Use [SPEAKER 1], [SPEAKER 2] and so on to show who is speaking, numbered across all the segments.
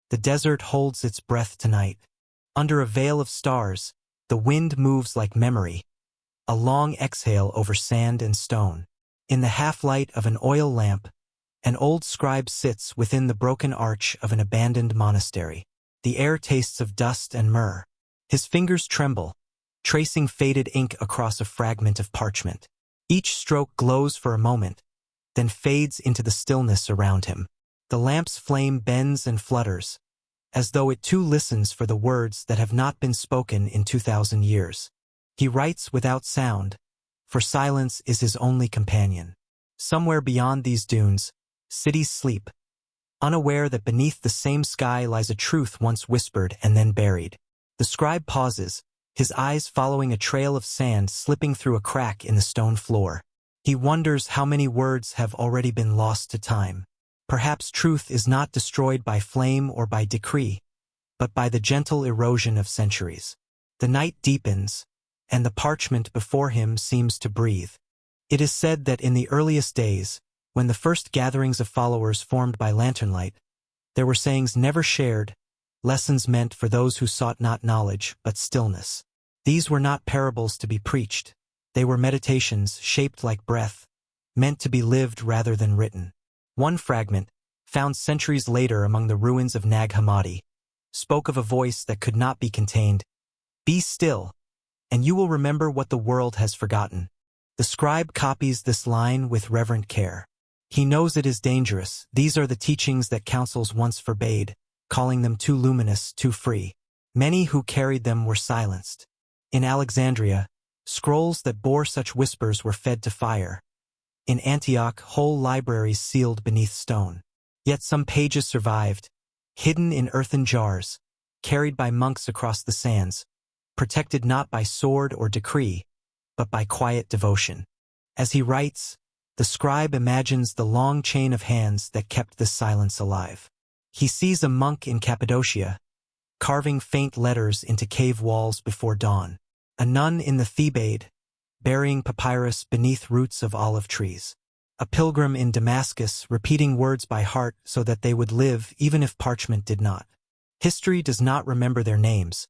[SPEAKER 1] The desert holds its breath tonight. Under a veil of stars, the wind moves like memory, a long exhale over sand and stone. In the half-light of an oil lamp, an old scribe sits within the broken arch of an abandoned monastery. The air tastes of dust and myrrh. His fingers tremble, tracing faded ink across a fragment of parchment. Each stroke glows for a moment, then fades into the stillness around him. The lamp's flame bends and flutters, as though it too listens for the words that have not been spoken in 2,000 years. He writes without sound, for silence is his only companion. Somewhere beyond these dunes, cities sleep, unaware that beneath the same sky lies a truth once whispered and then buried. The scribe pauses, his eyes following a trail of sand slipping through a crack in the stone floor. He wonders how many words have already been lost to time. Perhaps truth is not destroyed by flame or by decree, but by the gentle erosion of centuries. The night deepens, and the parchment before him seems to breathe. It is said that in the earliest days, when the first gatherings of followers formed by lanternlight, there were sayings never shared, lessons meant for those who sought not knowledge but stillness. These were not parables to be preached. They were meditations shaped like breath, meant to be lived rather than written. One fragment, found centuries later among the ruins of Nag Hammadi, spoke of a voice that could not be contained. "Be still, and you will remember what the world has forgotten." The scribe copies this line with reverent care. He knows it is dangerous. These are the teachings that councils once forbade, calling them too luminous, too free. Many who carried them were silenced. In Alexandria, scrolls that bore such whispers were fed to fire. In Antioch, whole libraries sealed beneath stone. Yet some pages survived, hidden in earthen jars, carried by monks across the sands, protected not by sword or decree, but by quiet devotion. As he writes, the scribe imagines the long chain of hands that kept this silence alive. He sees a monk in Cappadocia, carving faint letters into cave walls before dawn. A nun in the Thebaid, burying papyrus beneath roots of olive trees. A pilgrim in Damascus repeating words by heart so that they would live even if parchment did not. History does not remember their names,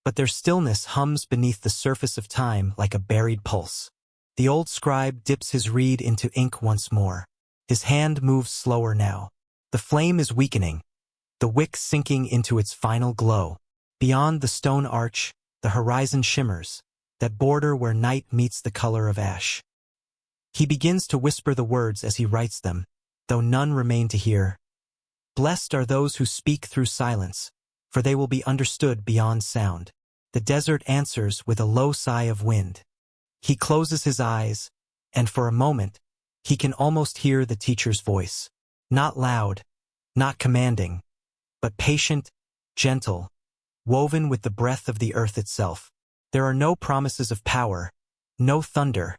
[SPEAKER 1] but their stillness hums beneath the surface of time like a buried pulse. The old scribe dips his reed into ink once more. His hand moves slower now. The flame is weakening, the wick sinking into its final glow. Beyond the stone arch, the horizon shimmers, that border where night meets the color of ash. He begins to whisper the words as he writes them, though none remain to hear. Blessed are those who speak through silence, for they will be understood beyond sound. The desert answers with a low sigh of wind. He closes his eyes, and for a moment, he can almost hear the teacher's voice. Not loud, not commanding, but patient, gentle, woven with the breath of the earth itself. There are no promises of power, no thunder,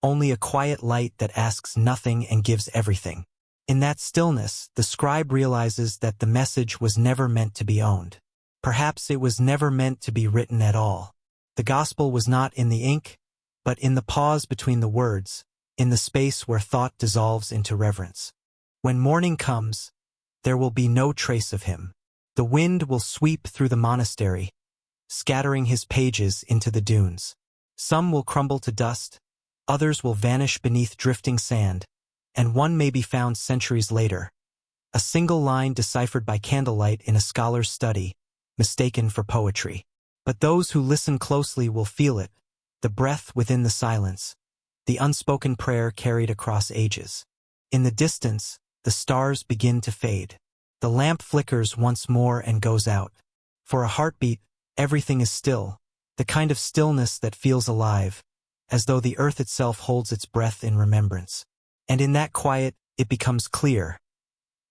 [SPEAKER 1] only a quiet light that asks nothing and gives everything. In that stillness, the scribe realizes that the message was never meant to be owned. Perhaps it was never meant to be written at all. The gospel was not in the ink, but in the pause between the words, in the space where thought dissolves into reverence. When morning comes, there will be no trace of him. The wind will sweep through the monastery, scattering his pages into the dunes. Some will crumble to dust, others will vanish beneath drifting sand, and one may be found centuries later. A single line deciphered by candlelight in a scholar's study, mistaken for poetry. But those who listen closely will feel it, the breath within the silence, the unspoken prayer carried across ages. In the distance, the stars begin to fade. The lamp flickers once more and goes out. For a heartbeat, everything is still, the kind of stillness that feels alive, as though the earth itself holds its breath in remembrance. And in that quiet, it becomes clear.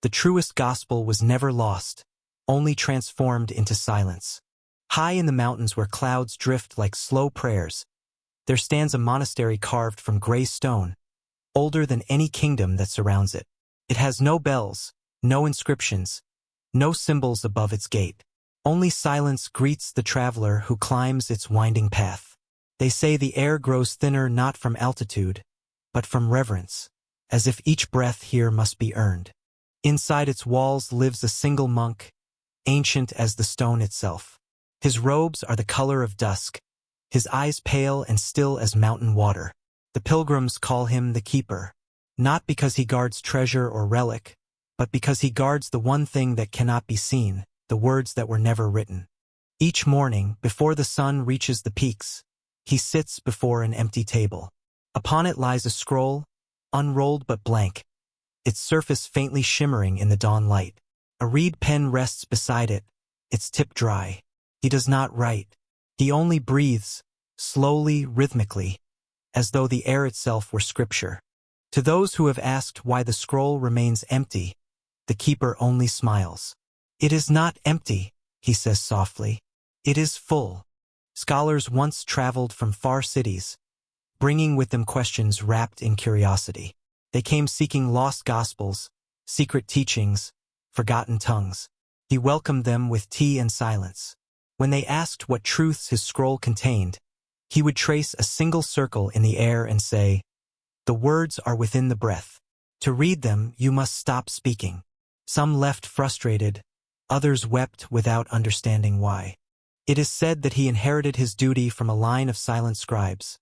[SPEAKER 1] The truest gospel was never lost, only transformed into silence. High in the mountains where clouds drift like slow prayers, there stands a monastery carved from gray stone, older than any kingdom that surrounds it. It has no bells, no inscriptions, no symbols above its gate. Only silence greets the traveler who climbs its winding path. They say the air grows thinner not from altitude, but from reverence, as if each breath here must be earned. Inside its walls lives a single monk, ancient as the stone itself. His robes are the color of dusk, his eyes pale and still as mountain water. The pilgrims call him the Keeper, not because he guards treasure or relic, but because he guards the one thing that cannot be seen, the words that were never written. Each morning, before the sun reaches the peaks, he sits before an empty table. Upon it lies a scroll, unrolled but blank, its surface faintly shimmering in the dawn light. A reed pen rests beside it, its tip dry. He does not write. He only breathes, slowly, rhythmically, as though the air itself were scripture. To those who have asked why the scroll remains empty, the Keeper only smiles. "It is not empty," he says softly. "It is full." Scholars once traveled from far cities, bringing with them questions wrapped in curiosity. They came seeking lost gospels, secret teachings, forgotten tongues. He welcomed them with tea and silence. When they asked what truths his scroll contained, he would trace a single circle in the air and say, "The words are within the breath. To read them, you must stop speaking." Some left frustrated, others wept without understanding why. It is said that he inherited his duty from a line of silent scribes,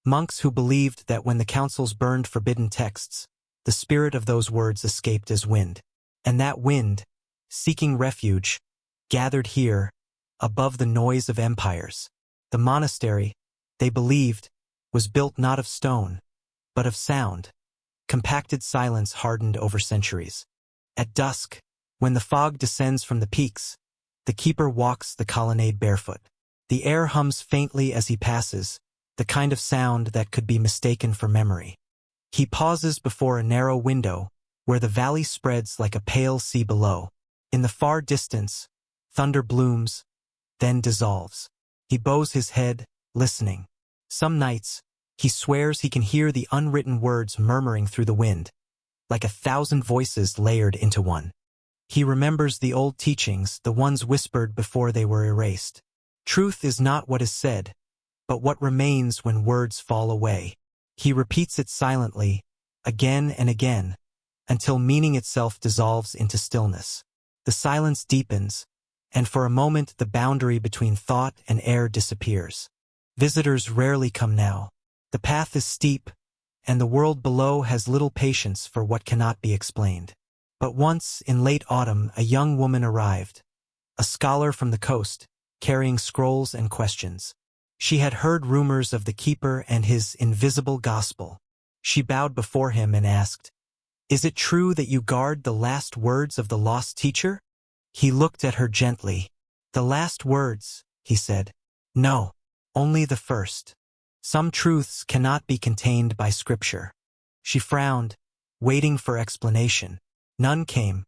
[SPEAKER 1] monks who believed that when the councils burned forbidden texts, the spirit of those words escaped as wind. And that wind, seeking refuge, gathered here, above the noise of empires. The monastery, they believed, was built not of stone, but of sound, compacted silence hardened over centuries. At dusk, when the fog descends from the peaks, the Keeper walks the colonnade barefoot. The air hums faintly as he passes, the kind of sound that could be mistaken for memory. He pauses before a narrow window, where the valley spreads like a pale sea below. In the far distance, thunder blooms, then dissolves. He bows his head, listening. Some nights, he swears he can hear the unwritten words murmuring through the wind, like 1,000 voices layered into one. He remembers the old teachings, the ones whispered before they were erased. Truth is not what is said, but what remains when words fall away. He repeats it silently, again and again, until meaning itself dissolves into stillness. The silence deepens, and for a moment the boundary between thought and air disappears. Visitors rarely come now. The path is steep, and the world below has little patience for what cannot be explained. But once, in late autumn, a young woman arrived, a scholar from the coast, carrying scrolls and questions. She had heard rumors of the Keeper and his invisible gospel. She bowed before him and asked, "Is it true that you guard the last words of the lost teacher?" He looked at her gently. "The last words," he said. "No, only the first. Some truths cannot be contained by scripture." She frowned, waiting for explanation. None came.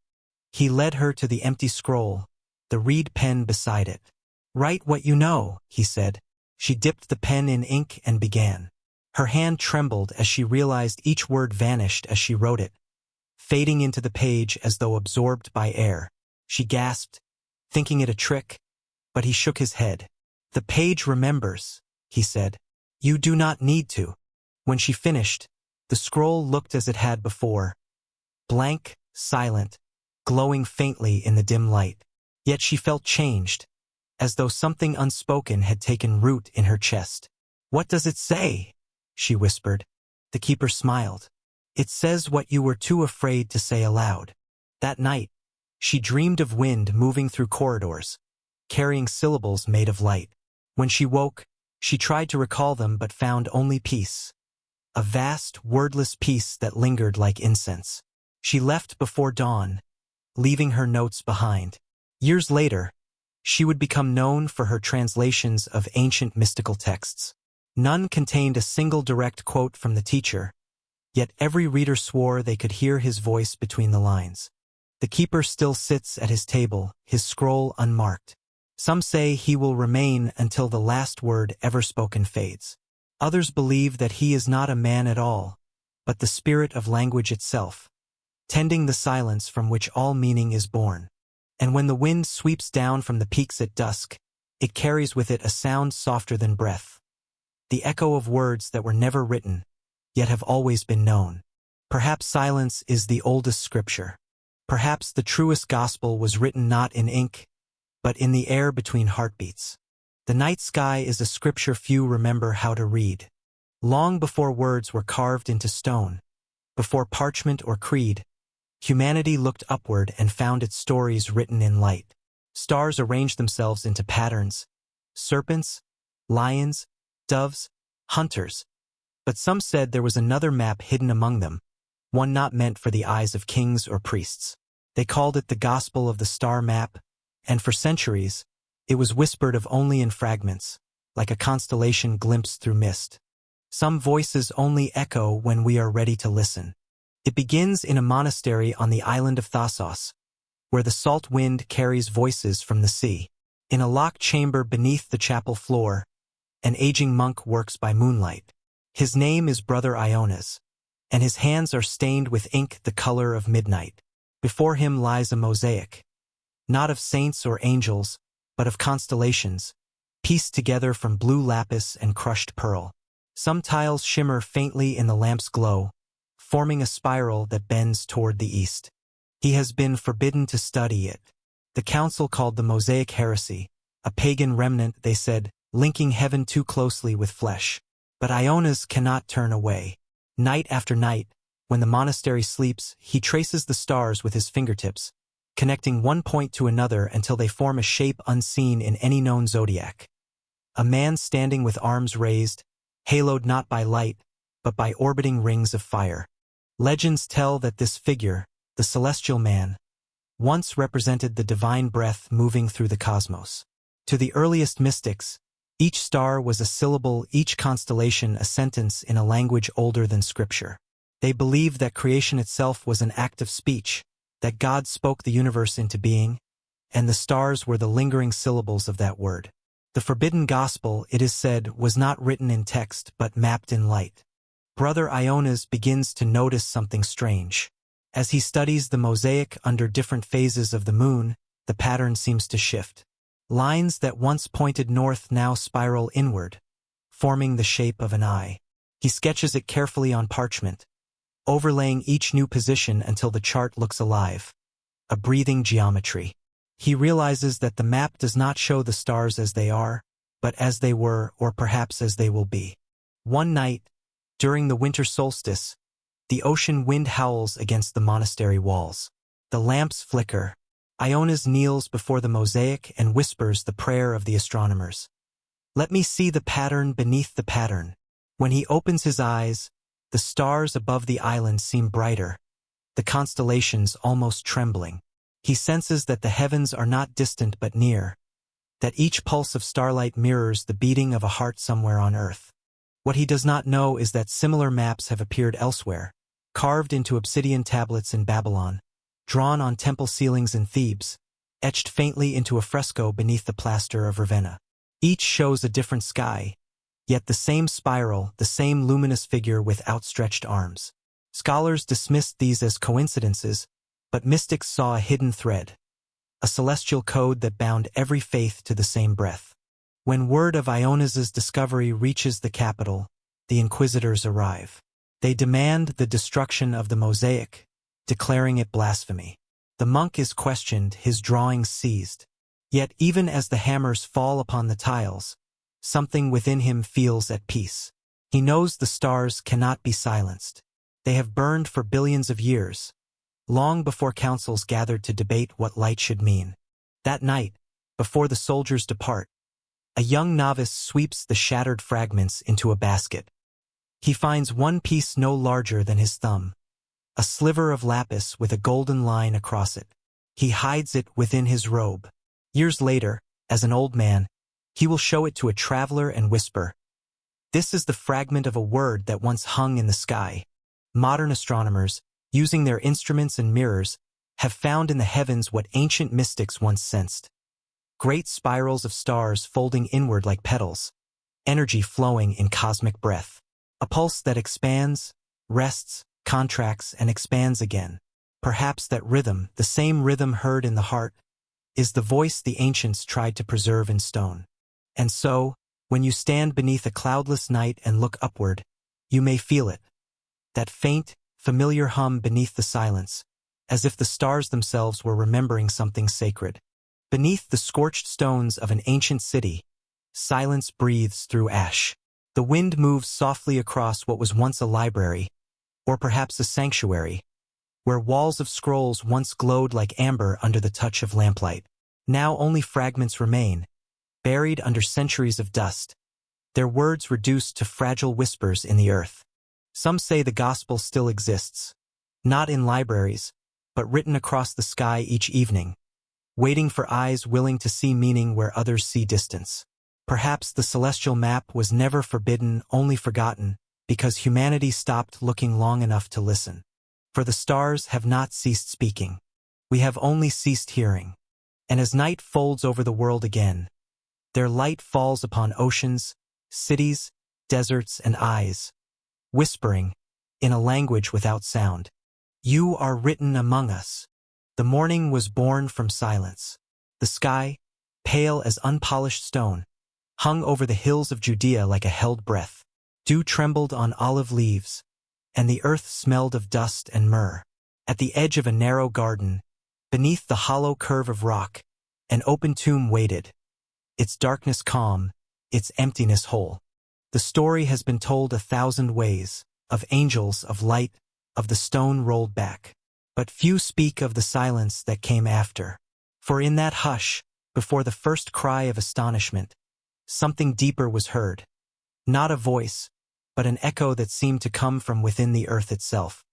[SPEAKER 1] He led her to the empty scroll, the reed pen beside it. "Write what you know," he said. She dipped the pen in ink and began. Her hand trembled as she realized each word vanished as she wrote it, fading into the page as though absorbed by air. She gasped, thinking it a trick, but he shook his head. "The page remembers," he said. "You do not need to." When she finished, the scroll looked as it had before, blank, silent, glowing faintly in the dim light. Yet she felt changed, as though something unspoken had taken root in her chest. "What does it say?" she whispered. The Keeper smiled. "It says what you were too afraid to say aloud." That night, she dreamed of wind moving through corridors, carrying syllables made of light. When she woke, she tried to recall them but found only peace. A vast, wordless peace that lingered like incense. She left before dawn, leaving her notes behind. Years later, she would become known for her translations of ancient mystical texts. None contained a single direct quote from the teacher, yet every reader swore they could hear his voice between the lines. The Keeper still sits at his table, his scroll unmarked. Some say he will remain until the last word ever spoken fades. Others believe that he is not a man at all, but the spirit of language itself, tending the silence from which all meaning is born. And when the wind sweeps down from the peaks at dusk, it carries with it a sound softer than breath, the echo of words that were never written, yet have always been known. Perhaps silence is the oldest scripture. Perhaps the truest gospel was written not in ink, but in the air between heartbeats. The night sky is a scripture few remember how to read. Long before words were carved into stone, before parchment or creed, humanity looked upward and found its stories written in light. Stars arranged themselves into patterns: serpents, lions, doves, hunters. But some said there was another map hidden among them, one not meant for the eyes of kings or priests. They called it the Gospel of the Star Map, and for centuries, it was whispered of only in fragments, like a constellation glimpsed through mist. Some voices only echo when we are ready to listen. It begins in a monastery on the island of Thasos, where the salt wind carries voices from the sea. In a locked chamber beneath the chapel floor, an aging monk works by moonlight. His name is Brother Ionas, and his hands are stained with ink the color of midnight. Before him lies a mosaic, not of saints or angels, but of constellations, pieced together from blue lapis and crushed pearl. Some tiles shimmer faintly in the lamp's glow, forming a spiral that bends toward the east. He has been forbidden to study it. The council called the Mosaic heresy, a pagan remnant, they said, linking heaven too closely with flesh. But Ionas cannot turn away. Night after night, when the monastery sleeps, he traces the stars with his fingertips, connecting one point to another until they form a shape unseen in any known zodiac. A man standing with arms raised, haloed not by light, but by orbiting rings of fire. Legends tell that this figure, the celestial man, once represented the divine breath moving through the cosmos. To the earliest mystics, each star was a syllable, each constellation a sentence in a language older than Scripture. They believed that creation itself was an act of speech, that God spoke the universe into being, and the stars were the lingering syllables of that word. The forbidden gospel, it is said, was not written in text but mapped in light. Brother Ionas begins to notice something strange. As he studies the mosaic under different phases of the moon, the pattern seems to shift. Lines that once pointed north now spiral inward, forming the shape of an eye. He sketches it carefully on parchment, overlaying each new position until the chart looks alive, a breathing geometry. He realizes that the map does not show the stars as they are, but as they were, or perhaps as they will be. One night, during the winter solstice, the ocean wind howls against the monastery walls. The lamps flicker. Ionas kneels before the mosaic and whispers the prayer of the astronomers. Let me see the pattern beneath the pattern. When he opens his eyes, the stars above the island seem brighter, the constellations almost trembling. He senses that the heavens are not distant but near, that each pulse of starlight mirrors the beating of a heart somewhere on earth. What he does not know is that similar maps have appeared elsewhere, carved into obsidian tablets in Babylon, drawn on temple ceilings in Thebes, etched faintly into a fresco beneath the plaster of Ravenna. Each shows a different sky, yet the same spiral, the same luminous figure with outstretched arms. Scholars dismissed these as coincidences, but mystics saw a hidden thread, a celestial code that bound every faith to the same breath. When word of Ionas's discovery reaches the capital, the inquisitors arrive. They demand the destruction of the mosaic, declaring it blasphemy. The monk is questioned, his drawings seized. Yet even as the hammers fall upon the tiles, something within him feels at peace. He knows the stars cannot be silenced. They have burned for billions of years, long before councils gathered to debate what light should mean. That night, before the soldiers depart, a young novice sweeps the shattered fragments into a basket. He finds one piece no larger than his thumb, a sliver of lapis with a golden line across it. He hides it within his robe. Years later, as an old man, he will show it to a traveler and whisper, "This is the fragment of a word that once hung in the sky." Modern astronomers, using their instruments and mirrors, have found in the heavens what ancient mystics once sensed. Great spirals of stars folding inward like petals, energy flowing in cosmic breath. A pulse that expands, rests, contracts, and expands again. Perhaps that rhythm, the same rhythm heard in the heart, is the voice the ancients tried to preserve in stone. And so, when you stand beneath a cloudless night and look upward, you may feel it. That faint, familiar hum beneath the silence, as if the stars themselves were remembering something sacred. Beneath the scorched stones of an ancient city, silence breathes through ash. The wind moves softly across what was once a library, or perhaps a sanctuary, where walls of scrolls once glowed like amber under the touch of lamplight. Now only fragments remain, buried under centuries of dust, their words reduced to fragile whispers in the earth. Some say the gospel still exists, not in libraries, but written across the sky each evening, waiting for eyes willing to see meaning where others see distance. Perhaps the celestial map was never forbidden, only forgotten, because humanity stopped looking long enough to listen. For the stars have not ceased speaking. We have only ceased hearing. And as night folds over the world again, their light falls upon oceans, cities, deserts, and eyes, whispering, in a language without sound, "You are written among us." The morning was born from silence. The sky, pale as unpolished stone, hung over the hills of Judea like a held breath. Dew trembled on olive leaves, and the earth smelled of dust and myrrh. At the edge of a narrow garden, beneath the hollow curve of rock, an open tomb waited, its darkness calm, its emptiness whole. The story has been told 1,000 ways, of angels, of light, of the stone rolled back. But few speak of the silence that came after. For in that hush, before the first cry of astonishment, something deeper was heard. Not a voice, but an echo that seemed to come from within the earth itself.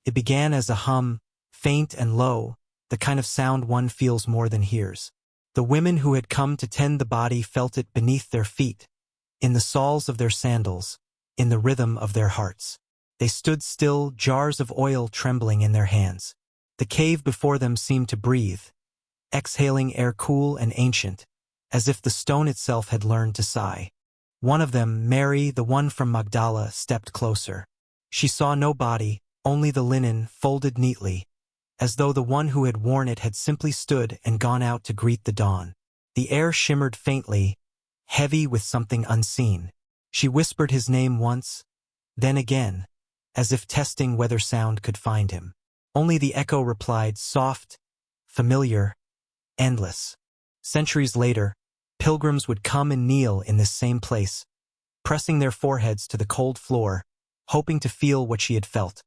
[SPEAKER 1] It began as a hum, faint and low, the kind of sound one feels more than hears. The women who had come to tend the body felt it beneath their feet, in the soles of their sandals, in the rhythm of their hearts. They stood still, jars of oil trembling in their hands. The cave before them seemed to breathe, exhaling air cool and ancient, as if the stone itself had learned to sigh. One of them, Mary, the one from Magdala, stepped closer. She saw no body, only the linen, folded neatly, as though the one who had worn it had simply stood and gone out to greet the dawn. The air shimmered faintly, heavy with something unseen. She whispered his name once, then again, as if testing whether sound could find him. Only the echo replied, soft, familiar, endless. Centuries later, pilgrims would come and kneel in this same place, pressing their foreheads to the cold floor, hoping to feel what she had felt.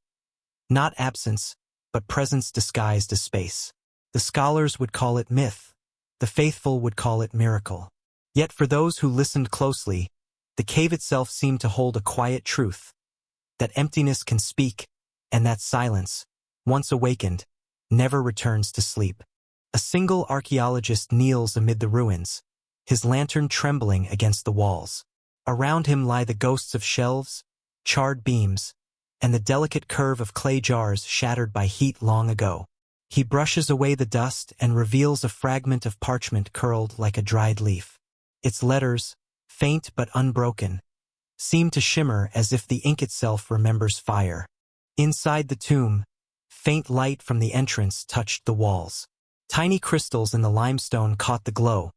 [SPEAKER 1] Not absence, but presence disguised as space. The scholars would call it myth. The faithful would call it miracle. Yet for those who listened closely, the cave itself seemed to hold a quiet truth, that emptiness can speak, and that silence, once awakened, never returns to sleep. A single archaeologist kneels amid the ruins, his lantern trembling against the walls. Around him lie the ghosts of shelves, charred beams, and the delicate curve of clay jars shattered by heat long ago. He brushes away the dust and reveals a fragment of parchment curled like a dried leaf. Its letters, faint but unbroken, seem to shimmer as if the ink itself remembers fire. Inside the tomb, faint light from the entrance touched the walls. Tiny crystals in the limestone caught the glow,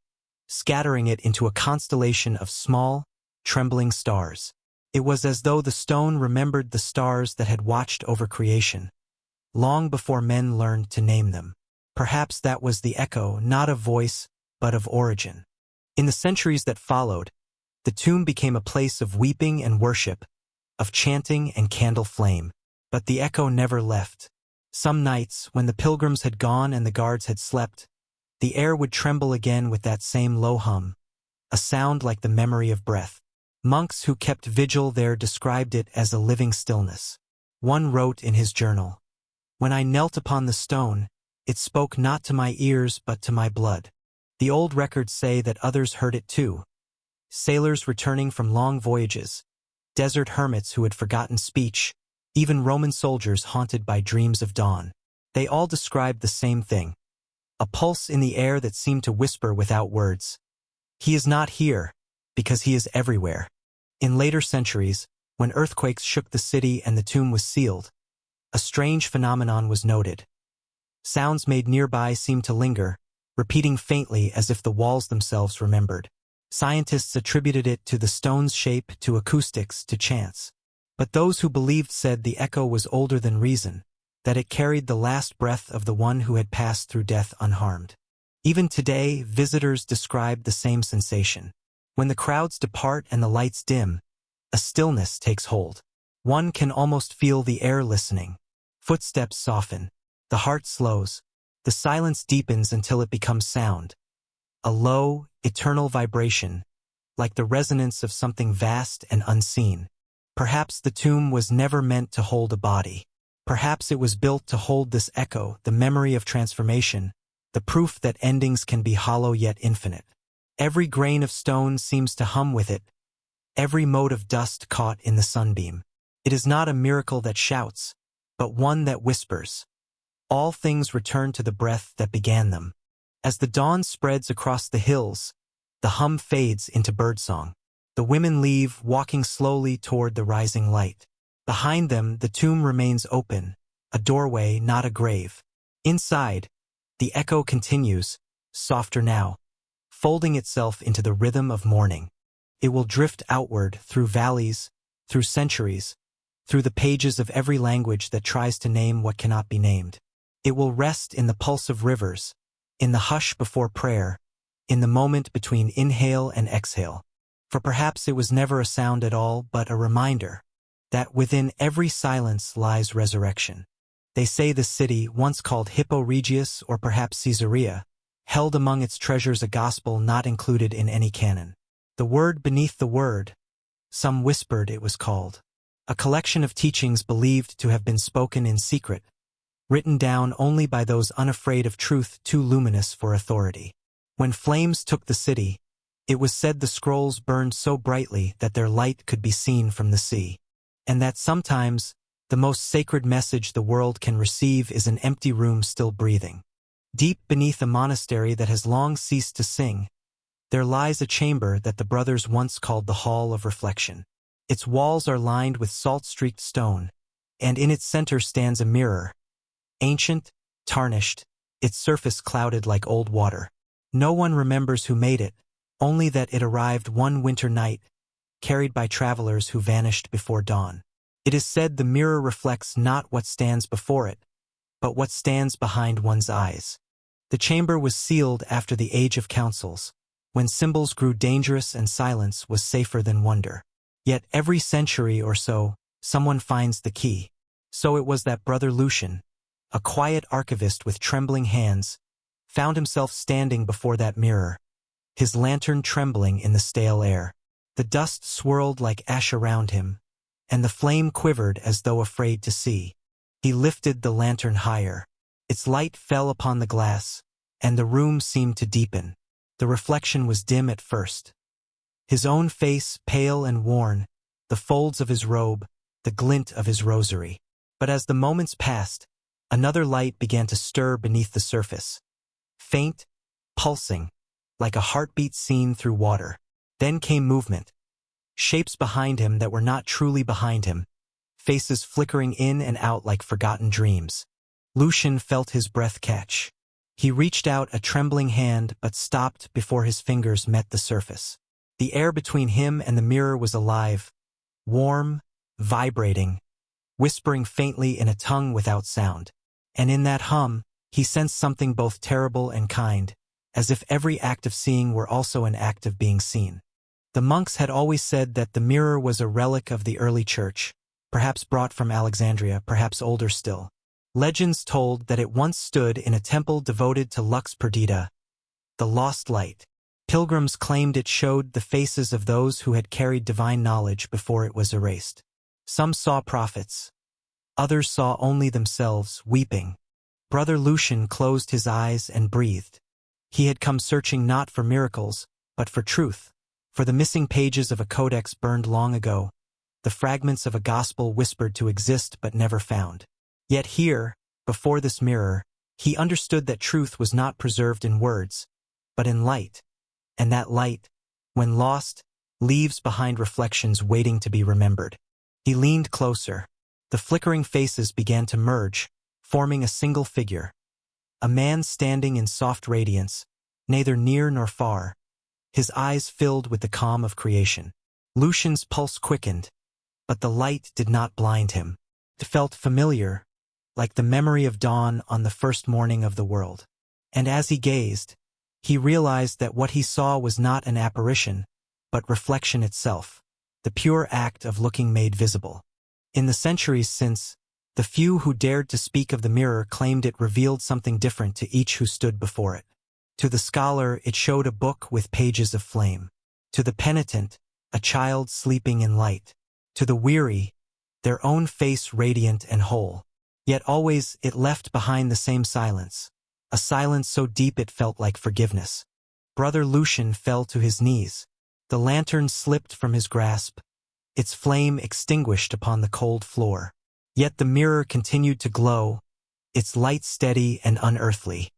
[SPEAKER 1] scattering it into a constellation of small, trembling stars. It was as though the stone remembered the stars that had watched over creation, long before men learned to name them. Perhaps that was the echo, not of voice, but of origin. In the centuries that followed, the tomb became a place of weeping and worship, of chanting and candle flame. But the echo never left. Some nights, when the pilgrims had gone and the guards had slept, the air would tremble again with that same low hum, a sound like the memory of breath. Monks who kept vigil there described it as a living stillness. One wrote in his journal, "When I knelt upon the stone, it spoke not to my ears but to my blood." The old records say that others heard it too. Sailors returning from long voyages, desert hermits who had forgotten speech, even Roman soldiers haunted by dreams of dawn. They all described the same thing, a pulse in the air that seemed to whisper without words. He is not here, because he is everywhere. In later centuries, when earthquakes shook the city and the tomb was sealed, a strange phenomenon was noted. Sounds made nearby seemed to linger, repeating faintly as if the walls themselves remembered. Scientists attributed it to the stone's shape, to acoustics, to chance. But those who believed said the echo was older than reason, that it carried the last breath of the one who had passed through death unharmed. Even today, visitors describe the same sensation. When the crowds depart and the lights dim, a stillness takes hold. One can almost feel the air listening. Footsteps soften. The heart slows. The silence deepens until it becomes sound. A low, eternal vibration, like the resonance of something vast and unseen. Perhaps the tomb was never meant to hold a body. Perhaps it was built to hold this echo, the memory of transformation, the proof that endings can be hollow yet infinite. Every grain of stone seems to hum with it, every mote of dust caught in the sunbeam. It is not a miracle that shouts, but one that whispers. All things return to the breath that began them. As the dawn spreads across the hills, the hum fades into birdsong. The women leave, walking slowly toward the rising light. Behind them, the tomb remains open, a doorway, not a grave. Inside, the echo continues, softer now, folding itself into the rhythm of morning. It will drift outward through valleys, through centuries, through the pages of every language that tries to name what cannot be named. It will rest in the pulse of rivers, in the hush before prayer, in the moment between inhale and exhale. For perhaps it was never a sound at all, but a reminder that within every silence lies resurrection. They say the city, once called Hippo Regius or perhaps Caesarea, held among its treasures a gospel not included in any canon. The word beneath the word, some whispered it was called. A collection of teachings believed to have been spoken in secret, written down only by those unafraid of truth too luminous for authority. When flames took the city, it was said the scrolls burned so brightly that their light could be seen from the sea, and that sometimes the most sacred message the world can receive is an empty room still breathing. Deep beneath a monastery that has long ceased to sing, there lies a chamber that the brothers once called the Hall of Reflection. Its walls are lined with salt-streaked stone, and in its center stands a mirror, ancient, tarnished, its surface clouded like old water. No one remembers who made it, only that it arrived one winter night, carried by travelers who vanished before dawn. It is said the mirror reflects not what stands before it, but what stands behind one's eyes. The chamber was sealed after the age of councils, when symbols grew dangerous and silence was safer than wonder. Yet every century or so, someone finds the key. So it was that Brother Lucian, a quiet archivist with trembling hands, found himself standing before that mirror, his lantern trembling in the stale air. The dust swirled like ash around him, and the flame quivered as though afraid to see. He lifted the lantern higher. Its light fell upon the glass, and the room seemed to deepen. The reflection was dim at first. His own face, pale and worn, the folds of his robe, the glint of his rosary. But as the moments passed, another light began to stir beneath the surface. Faint, pulsing, like a heartbeat seen through water. Then came movement. Shapes behind him that were not truly behind him, faces flickering in and out like forgotten dreams. Lucian felt his breath catch. He reached out a trembling hand but stopped before his fingers met the surface. The air between him and the mirror was alive, warm, vibrating, whispering faintly in a tongue without sound. And in that hum, he sensed something both terrible and kind, as if every act of seeing were also an act of being seen. The monks had always said that the mirror was a relic of the early church, perhaps brought from Alexandria, perhaps older still. Legends told that it once stood in a temple devoted to Lux Perdita, the lost light. Pilgrims claimed it showed the faces of those who had carried divine knowledge before it was erased. Some saw prophets. Others saw only themselves, weeping. Brother Lucian closed his eyes and breathed. He had come searching not for miracles, but for truth, for the missing pages of a codex burned long ago, the fragments of a gospel whispered to exist but never found. Yet here, before this mirror, he understood that truth was not preserved in words, but in light. And that light, when lost, leaves behind reflections waiting to be remembered. He leaned closer. The flickering faces began to merge, forming a single figure. A man standing in soft radiance, neither near nor far, his eyes filled with the calm of creation. Lucian's pulse quickened, but the light did not blind him. It felt familiar, like the memory of dawn on the first morning of the world. And as he gazed, he realized that what he saw was not an apparition, but reflection itself, the pure act of looking made visible. In the centuries since, the few who dared to speak of the mirror claimed it revealed something different to each who stood before it. To the scholar, it showed a book with pages of flame. To the penitent, a child sleeping in light. To the weary, their own face radiant and whole. Yet always it left behind the same silence, a silence so deep it felt like forgiveness. Brother Lucian fell to his knees. The lantern slipped from his grasp, its flame extinguished upon the cold floor. Yet the mirror continued to glow, its light steady and unearthly.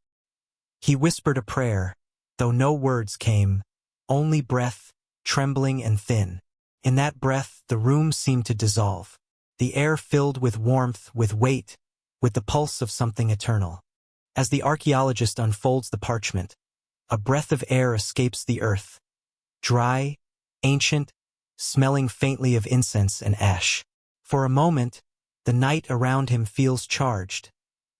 [SPEAKER 1] He whispered a prayer, though no words came, only breath, trembling and thin. In that breath the room seemed to dissolve, the air filled with warmth, with weight, with the pulse of something eternal. As the archaeologist unfolds the parchment, a breath of air escapes the earth, dry, ancient, smelling faintly of incense and ash. For a moment, the night around him feels charged,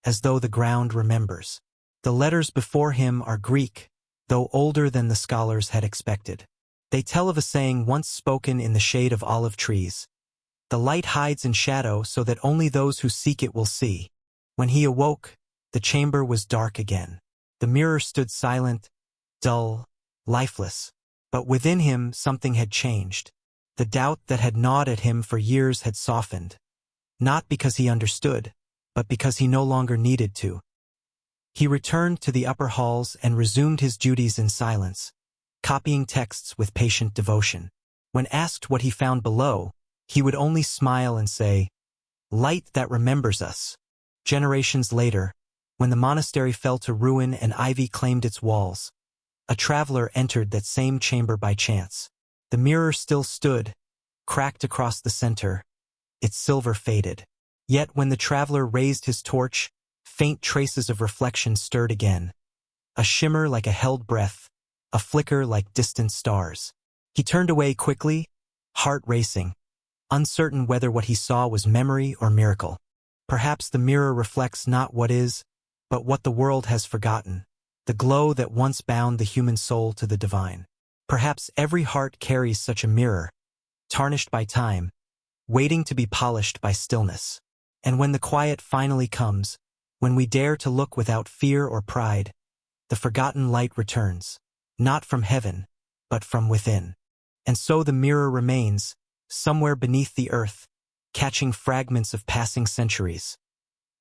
[SPEAKER 1] as though the ground remembers. The letters before him are Greek, though older than the scholars had expected. They tell of a saying once spoken in the shade of olive trees. The light hides in shadow so that only those who seek it will see. When he awoke, the chamber was dark again. The mirror stood silent, dull, lifeless. But within him something had changed. The doubt that had gnawed at him for years had softened. Not because he understood, but because he no longer needed to. He returned to the upper halls and resumed his duties in silence, copying texts with patient devotion. When asked what he found below, he would only smile and say, "Light that remembers us." Generations later, when the monastery fell to ruin and ivy claimed its walls, a traveler entered that same chamber by chance. The mirror still stood, cracked across the center, its silver faded. Yet when the traveler raised his torch, faint traces of reflection stirred again. A shimmer like a held breath, a flicker like distant stars. He turned away quickly, heart racing, uncertain whether what he saw was memory or miracle. Perhaps the mirror reflects not what is, but what the world has forgotten, the glow that once bound the human soul to the divine. Perhaps every heart carries such a mirror, tarnished by time, waiting to be polished by stillness. And when the quiet finally comes, when we dare to look without fear or pride, the forgotten light returns, not from heaven, but from within. And so the mirror remains, somewhere beneath the earth, catching fragments of passing centuries.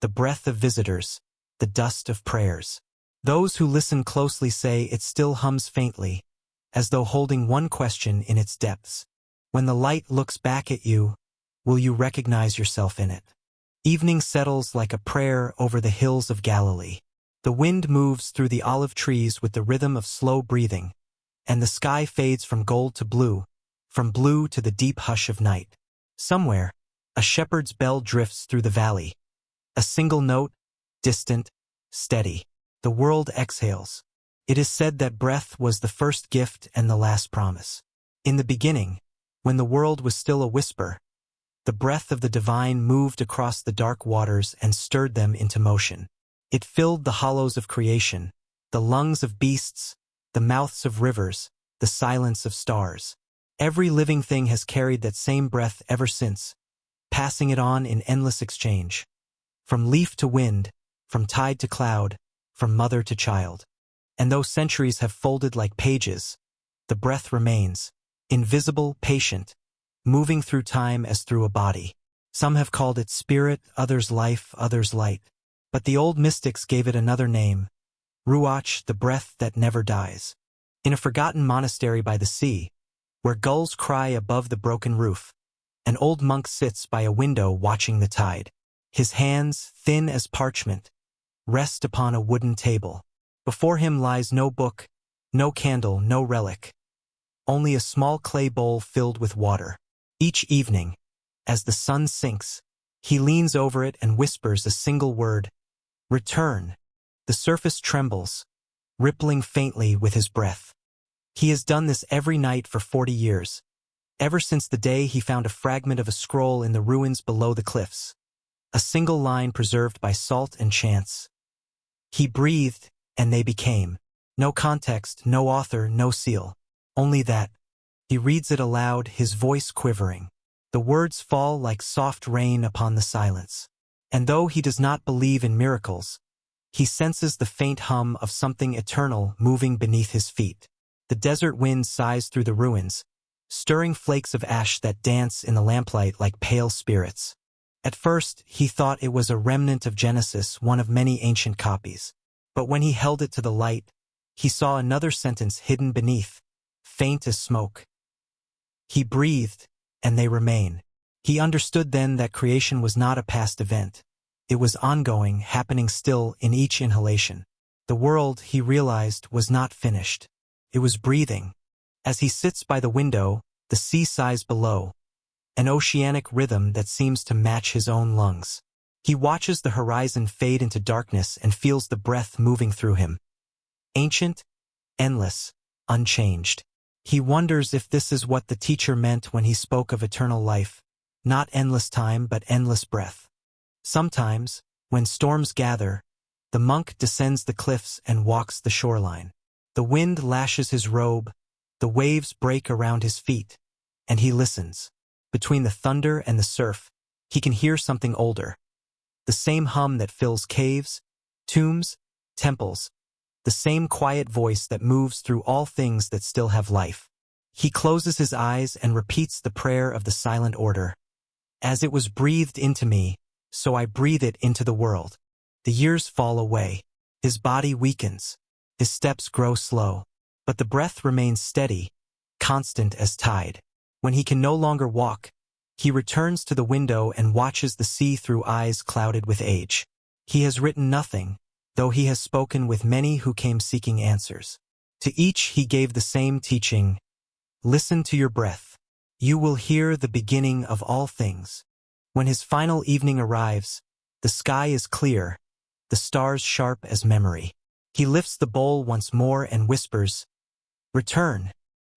[SPEAKER 1] The breath of visitors, the dust of prayers. Those who listen closely say it still hums faintly, as though holding one question in its depths. When the light looks back at you, will you recognize yourself in it? Evening settles like a prayer over the hills of Galilee. The wind moves through the olive trees with the rhythm of slow breathing, and the sky fades from gold to blue, from blue to the deep hush of night. Somewhere, a shepherd's bell drifts through the valley. A single note, distant, steady. The world exhales. It is said that breath was the first gift and the last promise. In the beginning, when the world was still a whisper, the breath of the divine moved across the dark waters and stirred them into motion. It filled the hollows of creation, the lungs of beasts, the mouths of rivers, the silence of stars. Every living thing has carried that same breath ever since, passing it on in endless exchange. From leaf to wind, from tide to cloud, from mother to child. And though centuries have folded like pages, the breath remains, invisible, patient, moving through time as through a body. Some have called it spirit, others life, others light. But the old mystics gave it another name, Ruach, the breath that never dies. In a forgotten monastery by the sea, where gulls cry above the broken roof, an old monk sits by a window watching the tide. His hands, thin as parchment, rest upon a wooden table. Before him lies no book, no candle, no relic, only a small clay bowl filled with water. Each evening, as the sun sinks, he leans over it and whispers a single word, "Return." The surface trembles, rippling faintly with his breath. He has done this every night for 40 years, ever since the day he found a fragment of a scroll in the ruins below the cliffs. a single line preserved by salt and chance. He breathed, and they became. No context, no author, no seal. Only that. He reads it aloud, his voice quivering. The words fall like soft rain upon the silence. And though he does not believe in miracles, he senses the faint hum of something eternal moving beneath his feet. The desert wind sighs through the ruins, stirring flakes of ash that dance in the lamplight like pale spirits. At first, he thought it was a remnant of Genesis, one of many ancient copies. But when he held it to the light, he saw another sentence hidden beneath, faint as smoke. He breathed, and they remain. He understood then that creation was not a past event. It was ongoing, happening still in each inhalation. The world, he realized, was not finished. It was breathing. As he sits by the window, the sea sighs below, an oceanic rhythm that seems to match his own lungs. He watches the horizon fade into darkness and feels the breath moving through him. Ancient, endless, unchanged. He wonders if this is what the teacher meant when he spoke of eternal life, not endless time but endless breath. Sometimes, when storms gather, the monk descends the cliffs and walks the shoreline. The wind lashes his robe, the waves break around his feet, and he listens. Between the thunder and the surf, he can hear something older. The same hum that fills caves, tombs, temples, the same quiet voice that moves through all things that still have life. He closes his eyes and repeats the prayer of the silent order. As it was breathed into me, so I breathe it into the world. The years fall away. His body weakens. His steps grow slow. But the breath remains steady, constant as tide. When he can no longer walk, he returns to the window and watches the sea through eyes clouded with age. He has written nothing, though he has spoken with many who came seeking answers. To each he gave the same teaching: listen to your breath. You will hear the beginning of all things. When his final evening arrives, the sky is clear, the stars sharp as memory. He lifts the bowl once more and whispers, "Return."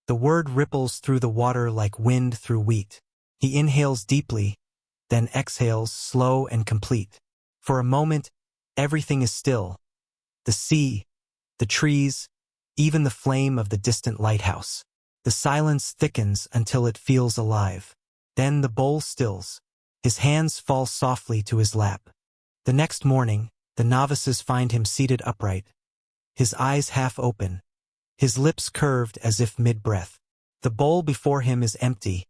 [SPEAKER 1] The word ripples through the water like wind through wheat. He inhales deeply, then exhales slow and complete. For a moment, everything is still. The sea, the trees, even the flame of the distant lighthouse. The silence thickens until it feels alive. Then the bowl stills. His hands fall softly to his lap. The next morning, the novices find him seated upright, his eyes half open, his lips curved as if mid-breath. The bowl before him is empty,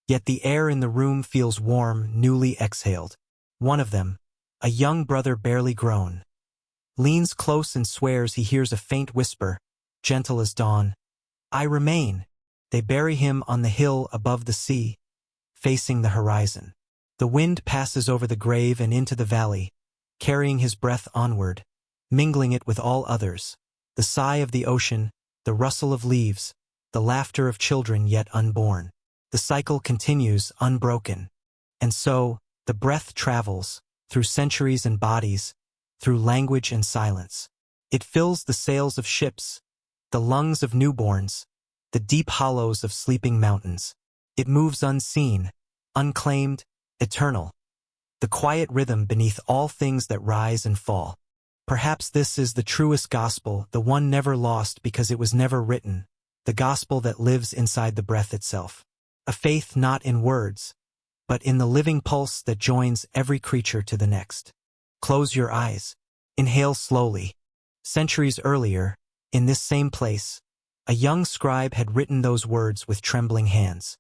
[SPEAKER 1] yet the air in the room feels warm, newly exhaled. One of them, a young brother barely grown, leans close and swears he hears a faint whisper, gentle as dawn. I remain. They bury him on the hill above the sea, facing the horizon. The wind passes over the grave and into the valley, carrying his breath onward, mingling it with all others. The sigh of the ocean, the rustle of leaves, the laughter of children yet unborn. The cycle continues unbroken. And so, the breath travels, through centuries and bodies, through language and silence. It fills the sails of ships, the lungs of newborns, the deep hollows of sleeping mountains. It moves unseen, unclaimed, eternal. The quiet rhythm beneath all things that rise and fall. Perhaps this is the truest gospel, the one never lost because it was never written, the gospel that lives inside the breath itself. A faith not in words, but in the living pulse that joins every creature to the next. Close your eyes. Inhale slowly. Centuries earlier, in this same place, a young scribe had written those words with trembling hands.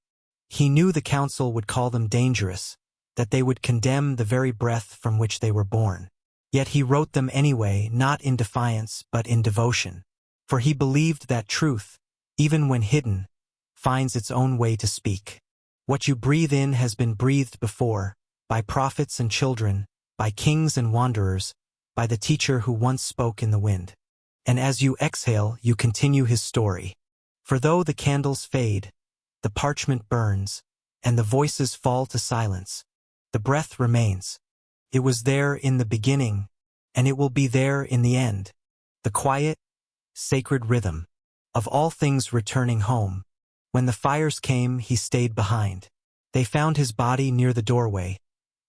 [SPEAKER 1] He knew the council would call them dangerous, that they would condemn the very breath from which they were born. Yet he wrote them anyway, not in defiance but in devotion. For he believed that truth, even when hidden, finds its own way to speak. What you breathe in has been breathed before, by prophets and children, by kings and wanderers, by the teacher who once spoke in the wind. And as you exhale, you continue his story. For though the candles fade, the parchment burns, and the voices fall to silence, the breath remains. It was there in the beginning, and it will be there in the end. The quiet, sacred rhythm of all things returning home. When the fires came, he stayed behind. They found his body near the doorway,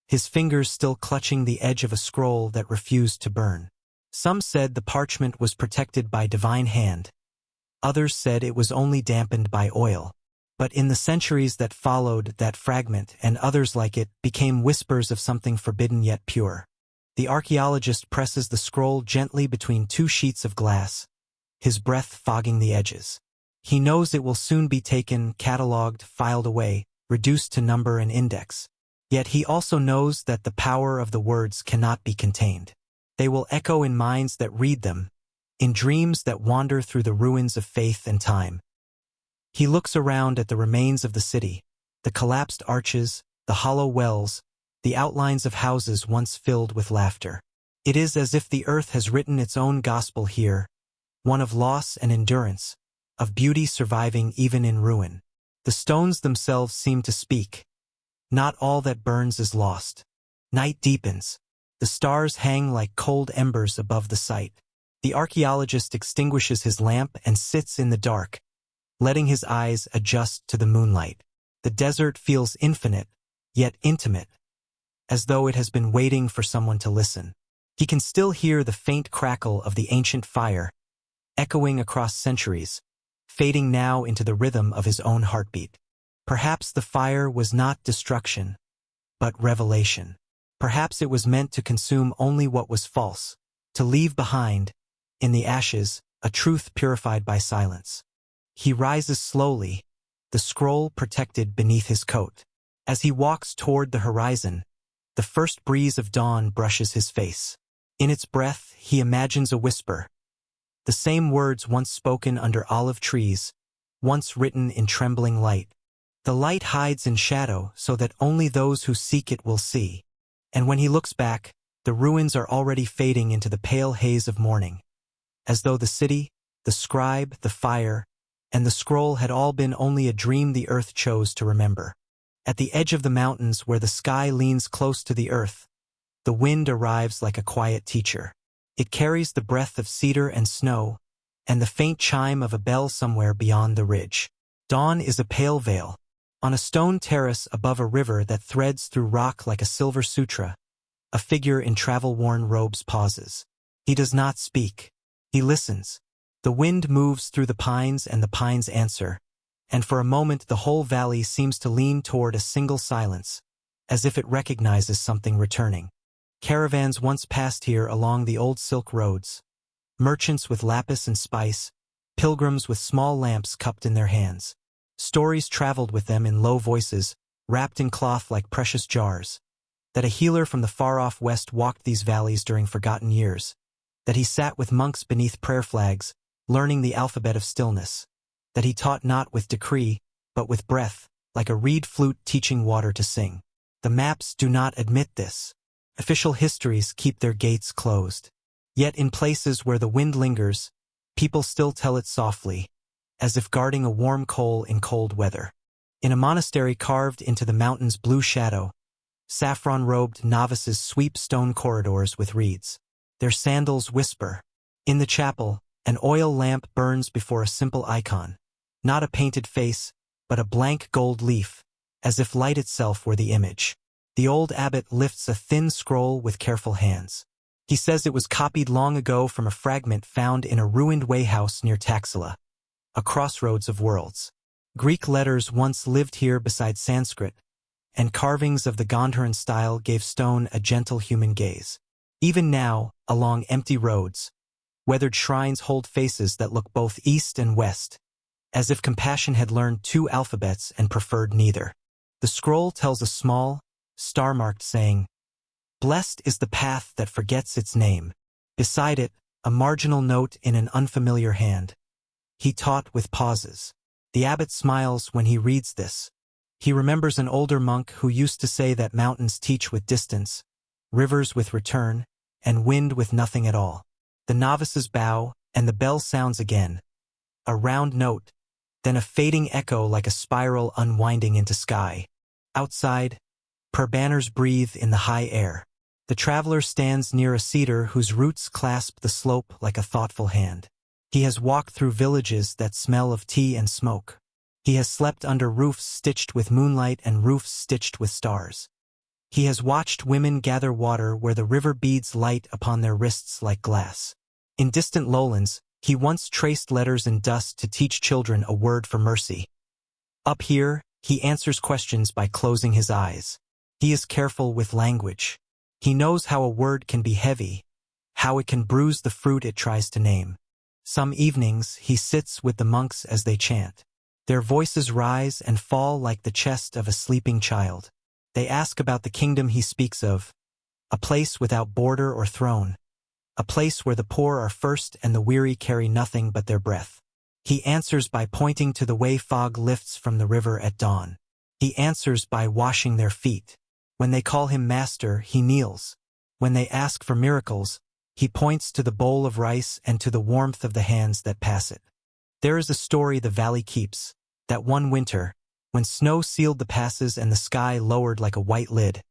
[SPEAKER 1] his fingers still clutching the edge of a scroll that refused to burn. Some said the parchment was protected by divine hand. Others said it was only dampened by oil. But in the centuries that followed, that fragment and others like it became whispers of something forbidden yet pure. The archaeologist presses the scroll gently between two sheets of glass, his breath fogging the edges. He knows it will soon be taken, catalogued, filed away, reduced to number and index. Yet he also knows that the power of the words cannot be contained. They will echo in minds that read them, in dreams that wander through the ruins of faith and time. He looks around at the remains of the city, the collapsed arches, the hollow wells, the outlines of houses once filled with laughter. It is as if the earth has written its own gospel here, one of loss and endurance, of beauty surviving even in ruin. The stones themselves seem to speak. Not all that burns is lost. Night deepens. The stars hang like cold embers above the site. The archaeologist extinguishes his lamp and sits in the dark, letting his eyes adjust to the moonlight. The desert feels infinite, yet intimate, as though it has been waiting for someone to listen. He can still hear the faint crackle of the ancient fire, echoing across centuries, fading now into the rhythm of his own heartbeat. Perhaps the fire was not destruction, but revelation. Perhaps it was meant to consume only what was false, to leave behind, in the ashes, a truth purified by silence. He rises slowly, the scroll protected beneath his coat. As he walks toward the horizon, the first breeze of dawn brushes his face. In its breath, he imagines a whisper. The same words once spoken under olive trees, once written in trembling light. The light hides in shadow so that only those who seek it will see. And when he looks back, the ruins are already fading into the pale haze of morning, as though the city, the scribe, the fire, and the scroll had all been only a dream the earth chose to remember. At the edge of the mountains where the sky leans close to the earth, the wind arrives like a quiet teacher. It carries the breath of cedar and snow, and the faint chime of a bell somewhere beyond the ridge. Dawn is a pale veil. On a stone terrace above a river that threads through rock like a silver sutra, a figure in travel-worn robes pauses. He does not speak. He listens. The wind moves through the pines and the pines answer, and for a moment the whole valley seems to lean toward a single silence, as if it recognizes something returning. Caravans once passed here along the old silk roads, merchants with lapis and spice, pilgrims with small lamps cupped in their hands. Stories traveled with them in low voices, wrapped in cloth like precious jars. That a healer from the far-off west walked these valleys during forgotten years. That he sat with monks beneath prayer flags, learning the alphabet of stillness. That he taught not with decree, but with breath, like a reed flute teaching water to sing. The maps do not admit this. Official histories keep their gates closed. Yet in places where the wind lingers, people still tell it softly, as if guarding a warm coal in cold weather. In a monastery carved into the mountain's blue shadow, saffron-robed novices sweep stone corridors with reeds. Their sandals whisper. In the chapel, an oil lamp burns before a simple icon. Not a painted face, but a blank gold leaf, as if light itself were the image. The old abbot lifts a thin scroll with careful hands. He says it was copied long ago from a fragment found in a ruined wayhouse near Taxila, a crossroads of worlds. Greek letters once lived here beside Sanskrit, and carvings of the Gandharan style gave stone a gentle human gaze. Even now, along empty roads, weathered shrines hold faces that look both east and west, as if compassion had learned two alphabets and preferred neither. The scroll tells a small, star-marked saying, "Blessed is the path that forgets its name." Beside it, a marginal note in an unfamiliar hand. He taught with pauses. The abbot smiles when he reads this. He remembers an older monk who used to say that mountains teach with distance, rivers with return, and wind with nothing at all. The novices bow, and the bell sounds again. A round note, then a fading echo like a spiral unwinding into sky. Outside, banners breathe in the high air. The traveler stands near a cedar whose roots clasp the slope like a thoughtful hand. He has walked through villages that smell of tea and smoke. He has slept under roofs stitched with moonlight and roofs stitched with stars. He has watched women gather water where the river beads light upon their wrists like glass. In distant lowlands, he once traced letters in dust to teach children a word for mercy. Up here, he answers questions by closing his eyes. He is careful with language. He knows how a word can be heavy, how it can bruise the fruit it tries to name. Some evenings, he sits with the monks as they chant. Their voices rise and fall like the chest of a sleeping child. They ask about the kingdom he speaks of, a place without border or throne, a place where the poor are first and the weary carry nothing but their breath. He answers by pointing to the way fog lifts from the river at dawn. He answers by washing their feet. When they call him master, he kneels. When they ask for miracles, he points to the bowl of rice and to the warmth of the hands that pass it. There is a story the valley keeps, that one winter, when snow sealed the passes and the sky lowered like a white lid,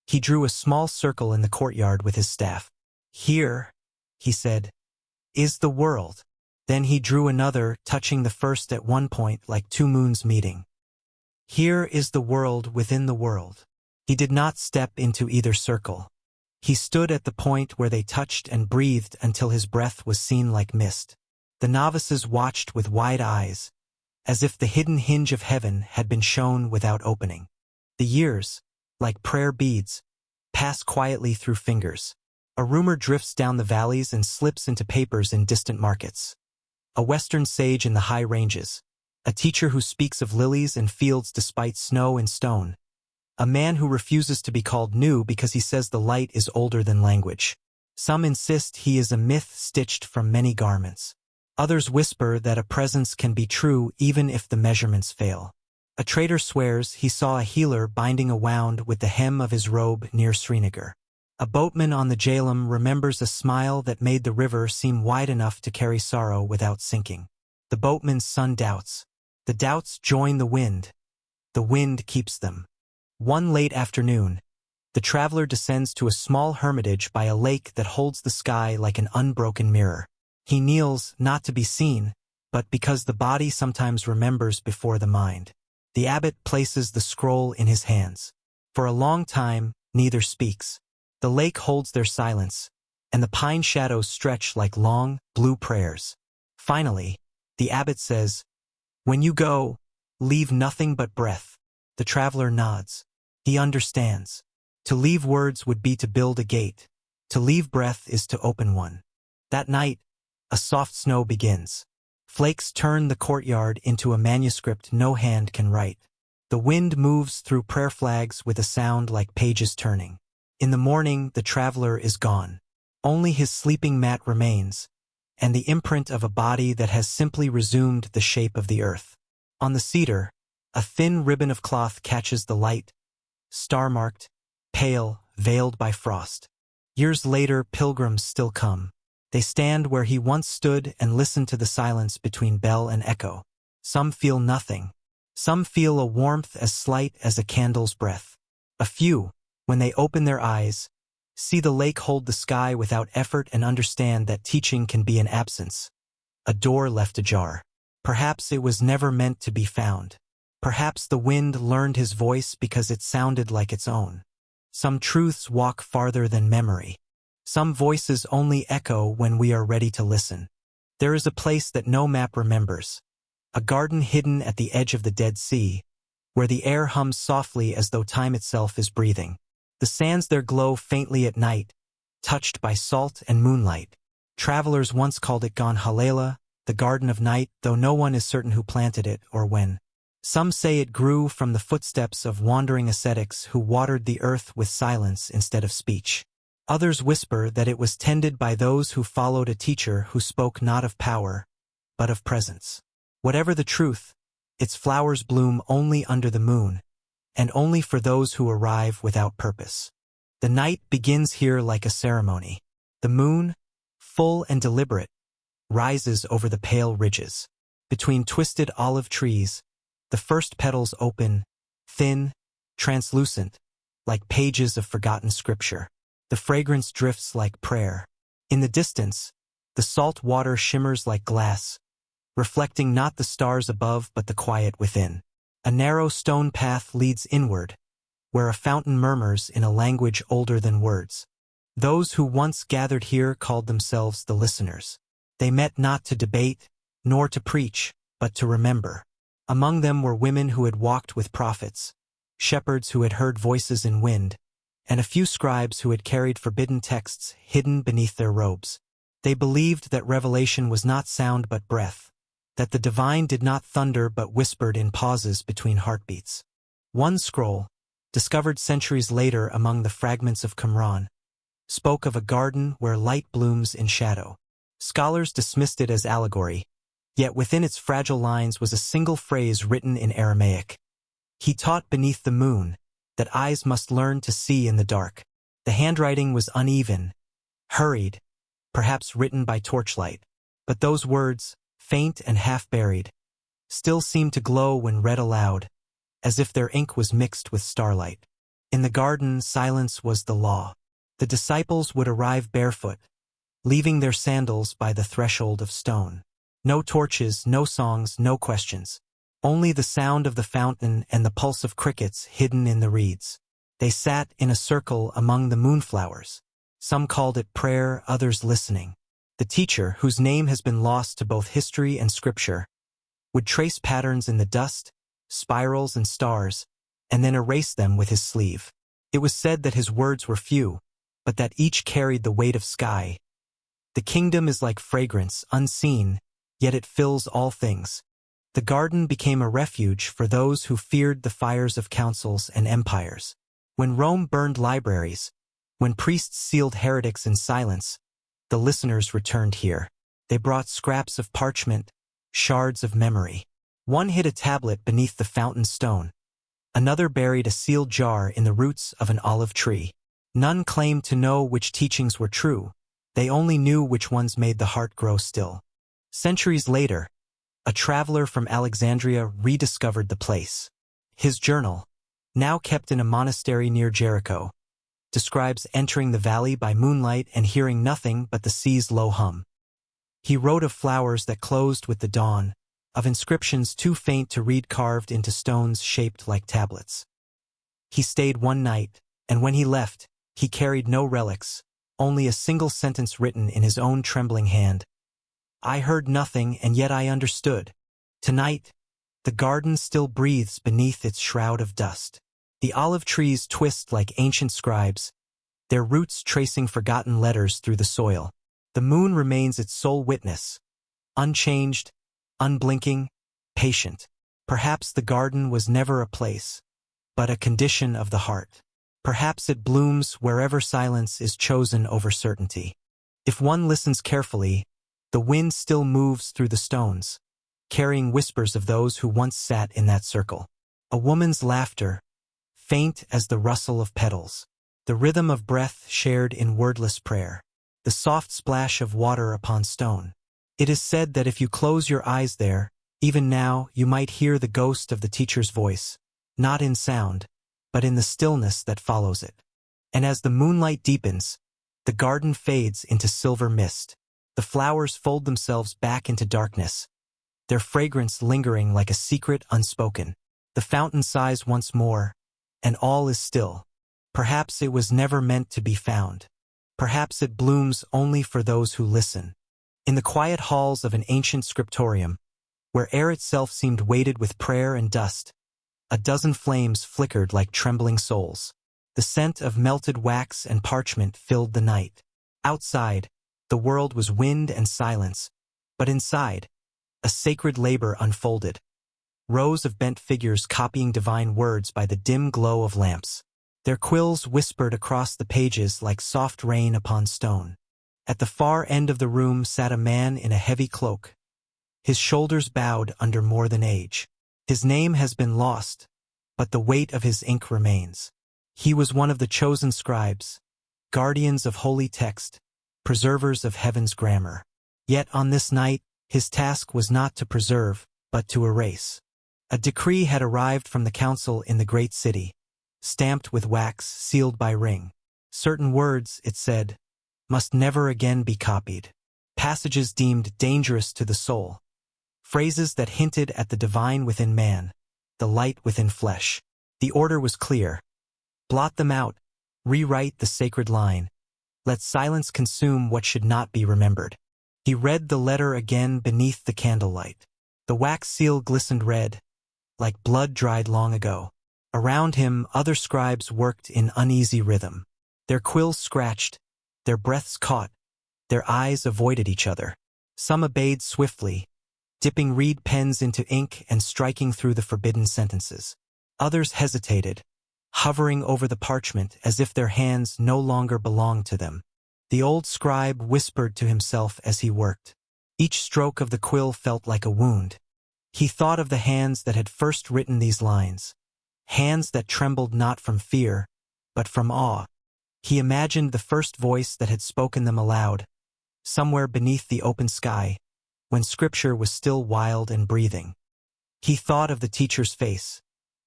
[SPEAKER 1] he drew a small circle in the courtyard with his staff. "Here," he said, "is the world." Then he drew another, touching the first at one point like two moons meeting. "Here is the world within the world." He did not step into either circle. He stood at the point where they touched and breathed until his breath was seen like mist. The novices watched with wide eyes, as if the hidden hinge of heaven had been shown without opening. The years, like prayer beads, pass quietly through fingers. A rumor drifts down the valleys and slips into papers in distant markets. A western sage in the high ranges, a teacher who speaks of lilies and fields despite snow and stone, a man who refuses to be called new because he says the light is older than language. Some insist he is a myth stitched from many garments. Others whisper that a presence can be true even if the measurements fail. A trader swears he saw a healer binding a wound with the hem of his robe near Srinagar. A boatman on the Jhelum remembers a smile that made the river seem wide enough to carry sorrow without sinking. The boatman's son doubts. The doubts join the wind. The wind keeps them. One late afternoon, the traveler descends to a small hermitage by a lake that holds the sky like an unbroken mirror. He kneels not to be seen, but because the body sometimes remembers before the mind. The abbot places the scroll in his hands. For a long time, neither speaks. The lake holds their silence, and the pine shadows stretch like long, blue prayers. Finally, the abbot says, "When you go, leave nothing but breath." The traveler nods. He understands. To leave words would be to build a gate. To leave breath is to open one. That night, a soft snow begins. Flakes turn the courtyard into a manuscript no hand can write. The wind moves through prayer flags with a sound like pages turning. In the morning, the traveler is gone. Only his sleeping mat remains, and the imprint of a body that has simply resumed the shape of the earth. On the cedar, a thin ribbon of cloth catches the light, star-marked, pale, veiled by frost. Years later, pilgrims still come. They stand where he once stood and listen to the silence between bell and echo. Some feel nothing. Some feel a warmth as slight as a candle's breath. A few, when they open their eyes, see the lake hold the sky without effort and understand that teaching can be an absence. A door left ajar. Perhaps it was never meant to be found. Perhaps the wind learned his voice because it sounded like its own. Some truths walk farther than memory. Some voices only echo when we are ready to listen. There is a place that no map remembers. A garden hidden at the edge of the Dead Sea, where the air hums softly as though time itself is breathing. The sands there glow faintly at night, touched by salt and moonlight. Travelers once called it Gan Halela, the Garden of Night, though no one is certain who planted it or when. Some say it grew from the footsteps of wandering ascetics who watered the earth with silence instead of speech. Others whisper that it was tended by those who followed a teacher who spoke not of power, but of presence. Whatever the truth, its flowers bloom only under the moon, and only for those who arrive without purpose. The night begins here like a ceremony. The moon, full and deliberate, rises over the pale ridges. Between twisted olive trees, the first petals open, thin, translucent, like pages of forgotten scripture. The fragrance drifts like prayer. In the distance, the salt water shimmers like glass, reflecting not the stars above but the quiet within. A narrow stone path leads inward, where a fountain murmurs in a language older than words. Those who once gathered here called themselves the listeners. They met not to debate, nor to preach, but to remember. Among them were women who had walked with prophets, shepherds who had heard voices in wind, and a few scribes who had carried forbidden texts hidden beneath their robes. They believed that revelation was not sound but breath, that the divine did not thunder but whispered in pauses between heartbeats. One scroll, discovered centuries later among the fragments of Qumran, spoke of a garden where light blooms in shadow. Scholars dismissed it as allegory, yet within its fragile lines was a single phrase written in Aramaic. He taught beneath the moon that eyes must learn to see in the dark. The handwriting was uneven, hurried, perhaps written by torchlight, but those words, faint and half-buried, still seemed to glow when read aloud, as if their ink was mixed with starlight. In the garden, silence was the law. The disciples would arrive barefoot, leaving their sandals by the threshold of stone. No torches, no songs, no questions. Only the sound of the fountain and the pulse of crickets hidden in the reeds. They sat in a circle among the moonflowers. Some called it prayer, others listening. The teacher, whose name has been lost to both history and scripture, would trace patterns in the dust, spirals and stars, and then erase them with his sleeve. It was said that his words were few, but that each carried the weight of sky. The kingdom is like fragrance, unseen, yet it fills all things. The garden became a refuge for those who feared the fires of councils and empires. When Rome burned libraries, when priests sealed heretics in silence, the listeners returned here. They brought scraps of parchment, shards of memory. One hid a tablet beneath the fountain stone. Another buried a sealed jar in the roots of an olive tree. None claimed to know which teachings were true. They only knew which ones made the heart grow still. Centuries later, a traveler from Alexandria rediscovered the place. His journal, now kept in a monastery near Jericho, describes entering the valley by moonlight and hearing nothing but the sea's low hum. He wrote of flowers that closed with the dawn, of inscriptions too faint to read carved into stones shaped like tablets. He stayed one night, and when he left, he carried no relics, only a single sentence written in his own trembling hand. I heard nothing, and yet I understood. Tonight, the garden still breathes beneath its shroud of dust. The olive trees twist like ancient scribes, their roots tracing forgotten letters through the soil. The moon remains its sole witness, unchanged, unblinking, patient. Perhaps the garden was never a place, but a condition of the heart. Perhaps it blooms wherever silence is chosen over certainty. If one listens carefully, the wind still moves through the stones, carrying whispers of those who once sat in that circle. A woman's laughter, faint as the rustle of petals. The rhythm of breath shared in wordless prayer. The soft splash of water upon stone. It is said that if you close your eyes there, even now, you might hear the ghost of the teacher's voice, not in sound, but in the stillness that follows it. And as the moonlight deepens, the garden fades into silver mist. The flowers fold themselves back into darkness, their fragrance lingering like a secret unspoken. The fountain sighs once more, and all is still. Perhaps it was never meant to be found. Perhaps it blooms only for those who listen. In the quiet halls of an ancient scriptorium, where air itself seemed weighted with prayer and dust, a dozen flames flickered like trembling souls. The scent of melted wax and parchment filled the night. Outside, the world was wind and silence, but inside, a sacred labor unfolded. Rows of bent figures copying divine words by the dim glow of lamps. Their quills whispered across the pages like soft rain upon stone. At the far end of the room sat a man in a heavy cloak, his shoulders bowed under more than age. His name has been lost, but the weight of his ink remains. He was one of the chosen scribes, guardians of holy text, preservers of heaven's grammar. Yet on this night, his task was not to preserve, but to erase. A decree had arrived from the council in the great city, stamped with wax, sealed by ring. Certain words, it said, must never again be copied. Passages deemed dangerous to the soul. Phrases that hinted at the divine within man, the light within flesh. The order was clear. Blot them out. Rewrite the sacred line. Let silence consume what should not be remembered. He read the letter again beneath the candlelight. The wax seal glistened red, like blood dried long ago. Around him, other scribes worked in uneasy rhythm. Their quills scratched, their breaths caught, their eyes avoided each other. Some obeyed swiftly, dipping reed pens into ink and striking through the forbidden sentences. Others hesitated, hovering over the parchment as if their hands no longer belonged to them. The old scribe whispered to himself as he worked. Each stroke of the quill felt like a wound. He thought of the hands that had first written these lines, hands that trembled not from fear, but from awe. He imagined the first voice that had spoken them aloud, somewhere beneath the open sky, when scripture was still wild and breathing. He thought of the teacher's face,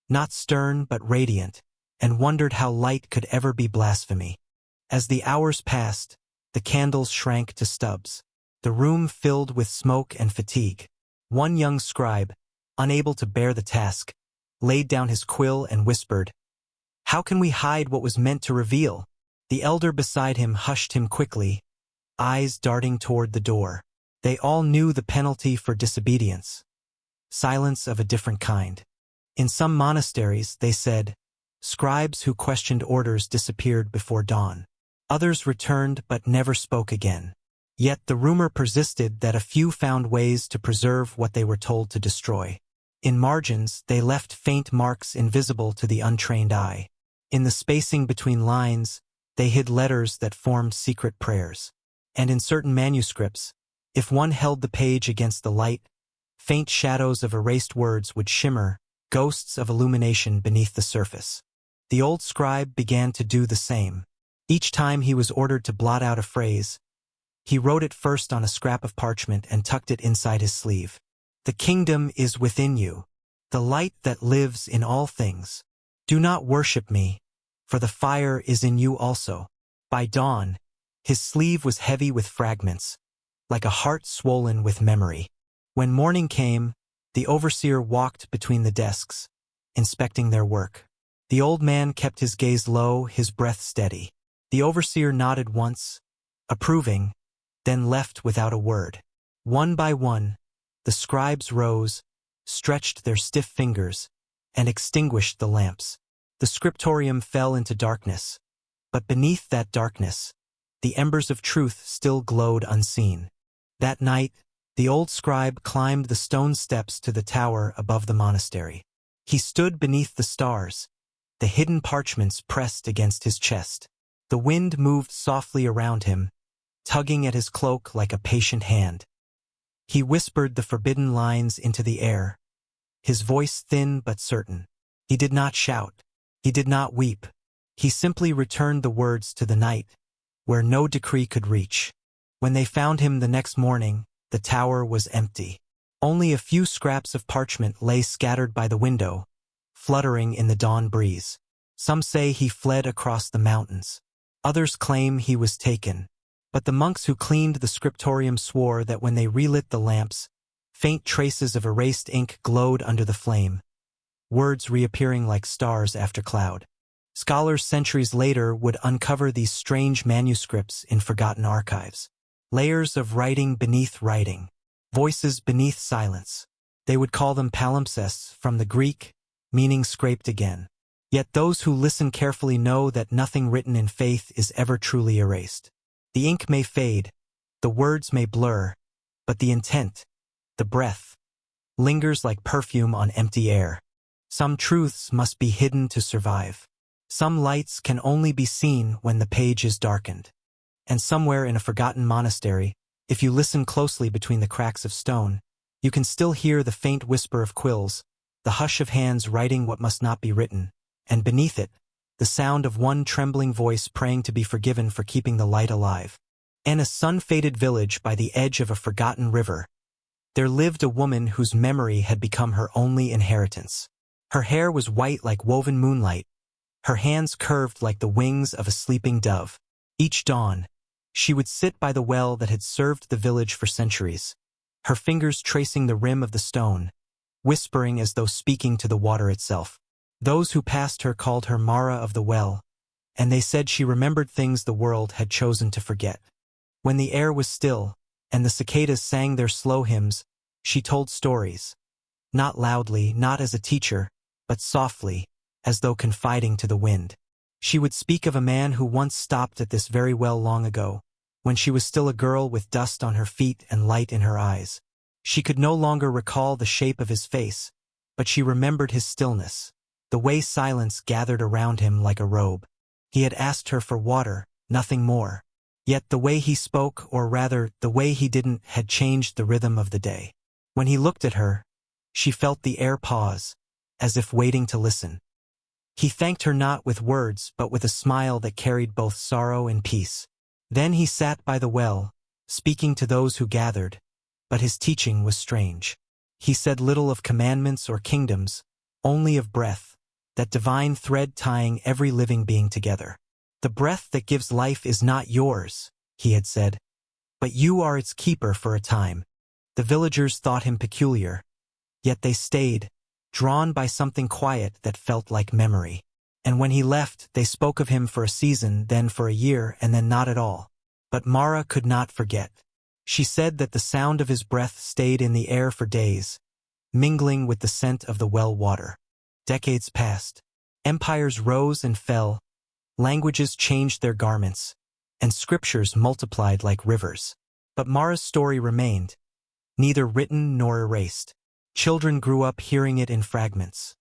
[SPEAKER 1] not stern but radiant, and wondered how light could ever be blasphemy. As the hours passed, the candles shrank to stubs. The room filled with smoke and fatigue. One young scribe, unable to bear the task, laid down his quill and whispered, "How can we hide what was meant to reveal?" The elder beside him hushed him quickly, eyes darting toward the door. They all knew the penalty for disobedience. Silence of a different kind. In some monasteries, they said, scribes who questioned orders disappeared before dawn. Others returned but never spoke again. Yet the rumor persisted that a few found ways to preserve what they were told to destroy. In margins, they left faint marks invisible to the untrained eye. In the spacing between lines, they hid letters that formed secret prayers. And in certain manuscripts, if one held the page against the light, faint shadows of erased words would shimmer, ghosts of illumination beneath the surface. The old scribe began to do the same. Each time he was ordered to blot out a phrase, he wrote it first on a scrap of parchment and tucked it inside his sleeve. "The kingdom is within you, the light that lives in all things. Do not worship me, for the fire is in you also." By dawn, his sleeve was heavy with fragments, like a heart swollen with memory. When morning came, the overseer walked between the desks, inspecting their work. The old man kept his gaze low, his breath steady. The overseer nodded once, approving, then left without a word. One by one, the scribes rose, stretched their stiff fingers, and extinguished the lamps. The scriptorium fell into darkness, but beneath that darkness, the embers of truth still glowed unseen. That night, the old scribe climbed the stone steps to the tower above the monastery. He stood beneath the stars, the hidden parchments pressed against his chest. The wind moved softly around him, tugging at his cloak like a patient hand. He whispered the forbidden lines into the air, his voice thin but certain. He did not shout. He did not weep. He simply returned the words to the night, where no decree could reach. When they found him the next morning, the tower was empty. Only a few scraps of parchment lay scattered by the window, fluttering in the dawn breeze. Some say he fled across the mountains. Others claim he was taken. But the monks who cleaned the scriptorium swore that when they relit the lamps, faint traces of erased ink glowed under the flame, words reappearing like stars after cloud. Scholars centuries later would uncover these strange manuscripts in forgotten archives. Layers of writing beneath writing, voices beneath silence. They would call them palimpsests from the Greek, meaning scraped again. Yet those who listen carefully know that nothing written in faith is ever truly erased. The ink may fade, the words may blur, but the intent, the breath, lingers like perfume on empty air. Some truths must be hidden to survive. Some lights can only be seen when the page is darkened. And somewhere in a forgotten monastery, if you listen closely between the cracks of stone, you can still hear the faint whisper of quills, the hush of hands writing what must not be written, and beneath it, the sound of one trembling voice praying to be forgiven for keeping the light alive. In a sun-faded village by the edge of a forgotten river, there lived a woman whose memory had become her only inheritance. Her hair was white like woven moonlight, her hands curved like the wings of a sleeping dove. Each dawn, she would sit by the well that had served the village for centuries, her fingers tracing the rim of the stone, whispering as though speaking to the water itself. Those who passed her called her Mara of the Well, and they said she remembered things the world had chosen to forget. When the air was still, and the cicadas sang their slow hymns, she told stories. Not loudly, not as a teacher, but softly, as though confiding to the wind. She would speak of a man who once stopped at this very well long ago, when she was still a girl with dust on her feet and light in her eyes. She could no longer recall the shape of his face, but she remembered his stillness, the way silence gathered around him like a robe. He had asked her for water, nothing more. Yet the way he spoke, or rather, the way he didn't, had changed the rhythm of the day. When he looked at her, she felt the air pause, as if waiting to listen. He thanked her not with words, but with a smile that carried both sorrow and peace. Then he sat by the well, speaking to those who gathered, but his teaching was strange. He said little of commandments or kingdoms, only of breath, that divine thread tying every living being together. The breath that gives life is not yours, he had said, but you are its keeper for a time. The villagers thought him peculiar, yet they stayed, drawn by something quiet that felt like memory. And when he left, they spoke of him for a season, then for a year, and then not at all. But Mara could not forget. She said that the sound of his breath stayed in the air for days, mingling with the scent of the well water. Decades passed. Empires rose and fell, languages changed their garments, and scriptures multiplied like rivers. But Mara's story remained, neither written nor erased. Children grew up hearing it in fragments.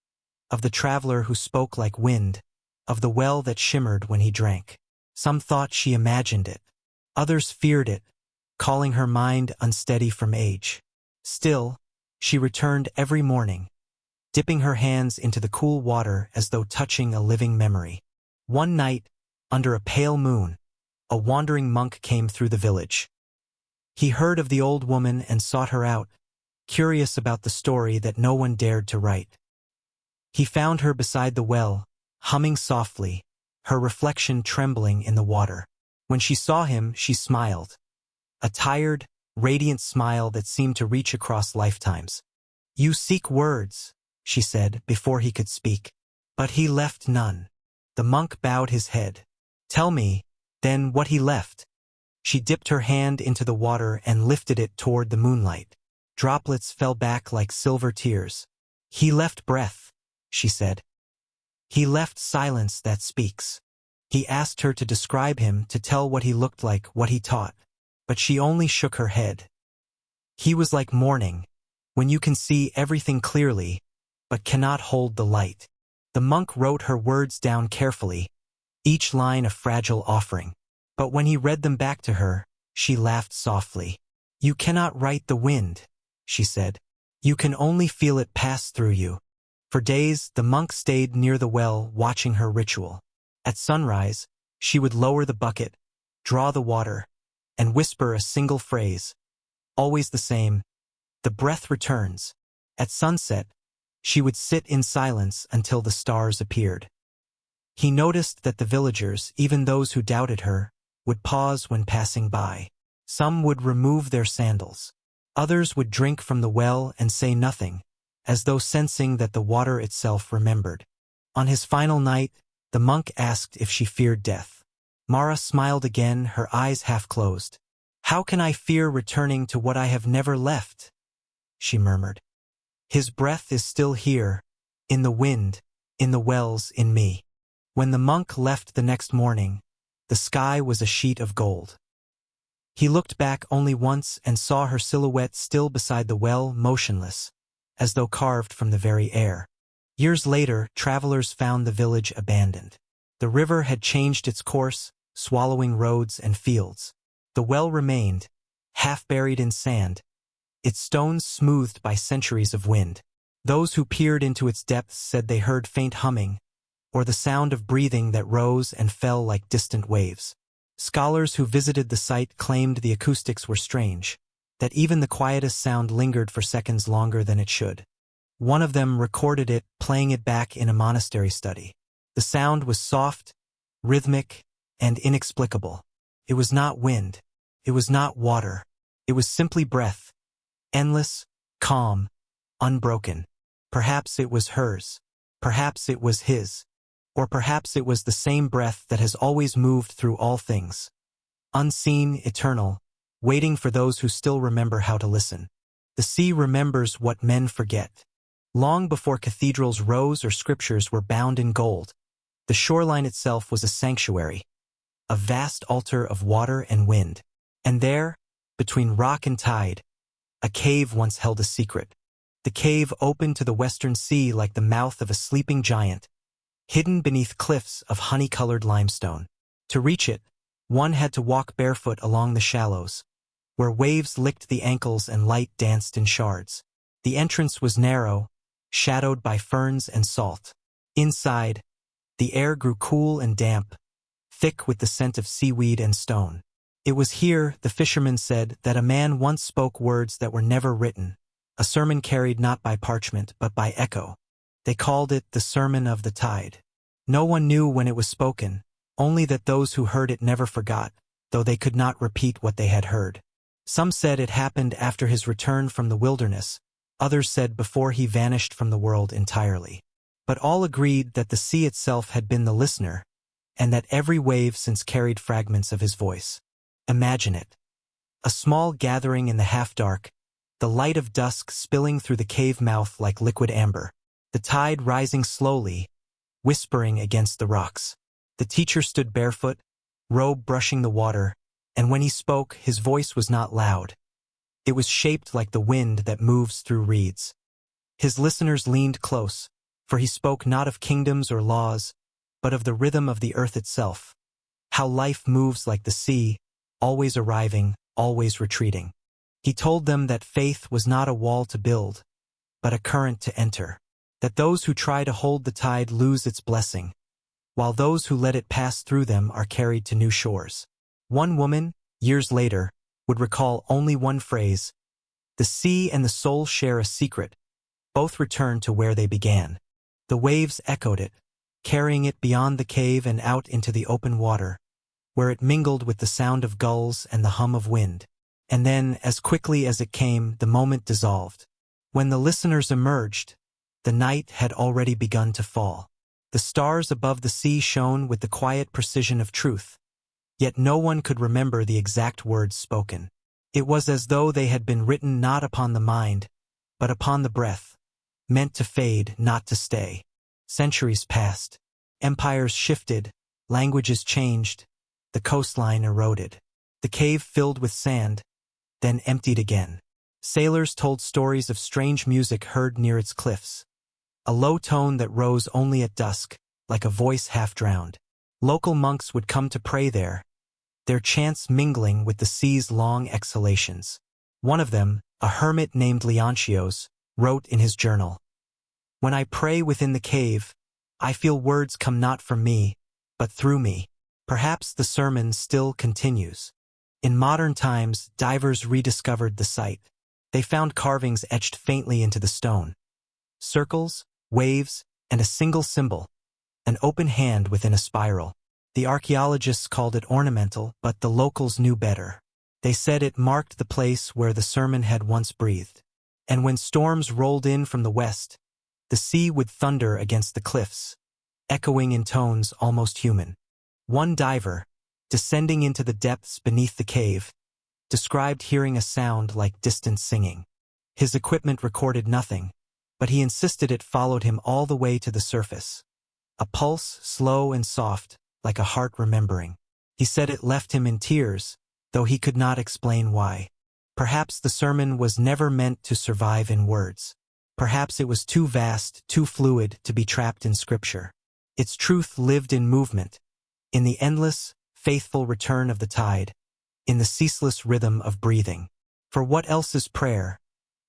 [SPEAKER 1] Of the traveler who spoke like wind, of the well that shimmered when he drank. Some thought she imagined it. Others feared it, calling her mind unsteady from age. Still, she returned every morning, dipping her hands into the cool water as though touching a living memory. One night, under a pale moon, a wandering monk came through the village. He heard of the old woman and sought her out, curious about the story that no one dared to write. He found her beside the well, humming softly, her reflection trembling in the water. When she saw him, she smiled. A tired, radiant smile that seemed to reach across lifetimes. "You seek words," she said, before he could speak. But he left none. The monk bowed his head. "Tell me, then, what he left." She dipped her hand into the water and lifted it toward the moonlight. Droplets fell back like silver tears. "He left breath," she said. "He left silence that speaks." He asked her to describe him, to tell what he looked like, what he taught. But she only shook her head. He was like morning, when you can see everything clearly, but cannot hold the light. The monk wrote her words down carefully, each line a fragile offering. But when he read them back to her, she laughed softly. "You cannot write the wind," she said. "You can only feel it pass through you." For days, the monk stayed near the well, watching her ritual. At sunrise, she would lower the bucket, draw the water, and whisper a single phrase, always the same, "The breath returns." At sunset, she would sit in silence until the stars appeared. He noticed that the villagers, even those who doubted her, would pause when passing by. Some would remove their sandals. Others would drink from the well and say nothing, as though sensing that the water itself remembered. On his final night, the monk asked if she feared death. Mara smiled again, her eyes half closed. "How can I fear returning to what I have never left?" she murmured. "His breath is still here, in the wind, in the wells, in me." When the monk left the next morning, the sky was a sheet of gold. He looked back only once and saw her silhouette still beside the well, motionless, as though carved from the very air. Years later, travelers found the village abandoned. The river had changed its course, swallowing roads and fields. The well remained, half buried in sand, its stones smoothed by centuries of wind. Those who peered into its depths said they heard faint humming, or the sound of breathing that rose and fell like distant waves. Scholars who visited the site claimed the acoustics were strange, that even the quietest sound lingered for seconds longer than it should. One of them recorded it, playing it back in a monastery study. The sound was soft, rhythmic, and inexplicable. It was not wind. It was not water. It was simply breath. Endless, calm, unbroken. Perhaps it was hers. Perhaps it was his. Or perhaps it was the same breath that has always moved through all things. Unseen, eternal, waiting for those who still remember how to listen. The sea remembers what men forget. Long before cathedrals rose or scriptures were bound in gold, the shoreline itself was a sanctuary, a vast altar of water and wind. And there, between rock and tide, a cave once held a secret. The cave opened to the western sea like the mouth of a sleeping giant, hidden beneath cliffs of honey-colored limestone. To reach it, one had to walk barefoot along the shallows, where waves licked the ankles and light danced in shards. The entrance was narrow, shadowed by ferns and salt. Inside, the air grew cool and damp, thick with the scent of seaweed and stone. It was here, the fishermen said, that a man once spoke words that were never written, a sermon carried not by parchment but by echo. They called it the Sermon of the Tide. No one knew when it was spoken, only that those who heard it never forgot, though they could not repeat what they had heard. Some said it happened after his return from the wilderness, others said before he vanished from the world entirely. But all agreed that the sea itself had been the listener, and that every wave since carried fragments of his voice. Imagine it. A small gathering in the half-dark, the light of dusk spilling through the cave mouth like liquid amber, the tide rising slowly, whispering against the rocks. The teacher stood barefoot, robe brushing the water, and when he spoke, his voice was not loud. It was shaped like the wind that moves through reeds. His listeners leaned close, for he spoke not of kingdoms or laws, but of the rhythm of the earth itself. How life moves like the sea, always arriving, always retreating. He told them that faith was not a wall to build, but a current to enter. That those who try to hold the tide lose its blessing, while those who let it pass through them are carried to new shores. One woman, years later, would recall only one phrase: the sea and the soul share a secret, both return to where they began. The waves echoed it, carrying it beyond the cave and out into the open water, where it mingled with the sound of gulls and the hum of wind. And then, as quickly as it came, the moment dissolved. When the listeners emerged, the night had already begun to fall. The stars above the sea shone with the quiet precision of truth, yet no one could remember the exact words spoken. It was as though they had been written not upon the mind, but upon the breath, meant to fade, not to stay. Centuries passed. Empires shifted, languages changed, the coastline eroded. The cave filled with sand, then emptied again. Sailors told stories of strange music heard near its cliffs, a low tone that rose only at dusk, like a voice half-drowned. Local monks would come to pray there, their chants mingling with the sea's long exhalations. One of them, a hermit named Leontios, wrote in his journal, "When I pray within the cave, I feel words come not from me, but through me." Perhaps the sermon still continues. In modern times, divers rediscovered the site. They found carvings etched faintly into the stone. Circles, waves, and a single symbol, an open hand within a spiral. The archaeologists called it ornamental, but the locals knew better. They said it marked the place where the sermon had once breathed. And when storms rolled in from the west, the sea would thunder against the cliffs, echoing in tones almost human. One diver, descending into the depths beneath the cave, described hearing a sound like distant singing. His equipment recorded nothing, but he insisted it followed him all the way to the surface. A pulse, slow and soft, like a heart remembering. He said it left him in tears, though he could not explain why. Perhaps the sermon was never meant to survive in words. Perhaps it was too vast, too fluid to be trapped in scripture. Its truth lived in movement, in the endless, faithful return of the tide, in the ceaseless rhythm of breathing. For what else is prayer,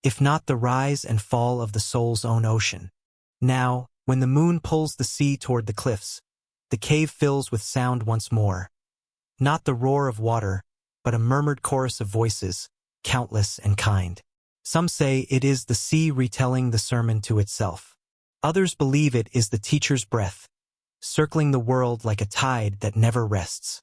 [SPEAKER 1] if not the rise and fall of the soul's own ocean? Now, when the moon pulls the sea toward the cliffs, the cave fills with sound once more. Not the roar of water, but a murmured chorus of voices, countless and kind. Some say it is the sea retelling the sermon to itself. Others believe it is the teacher's breath, circling the world like a tide that never rests.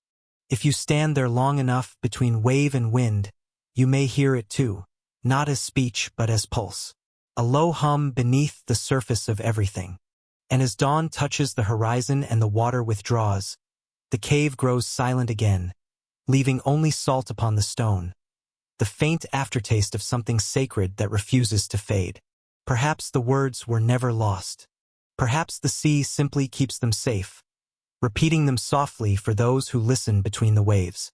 [SPEAKER 1] If you stand there long enough between wave and wind, you may hear it too, not as speech but as pulse. A low hum beneath the surface of everything. And as dawn touches the horizon and the water withdraws, the cave grows silent again, leaving only salt upon the stone, the faint aftertaste of something sacred that refuses to fade. Perhaps the words were never lost. Perhaps the sea simply keeps them safe, repeating them softly for those who listen between the waves.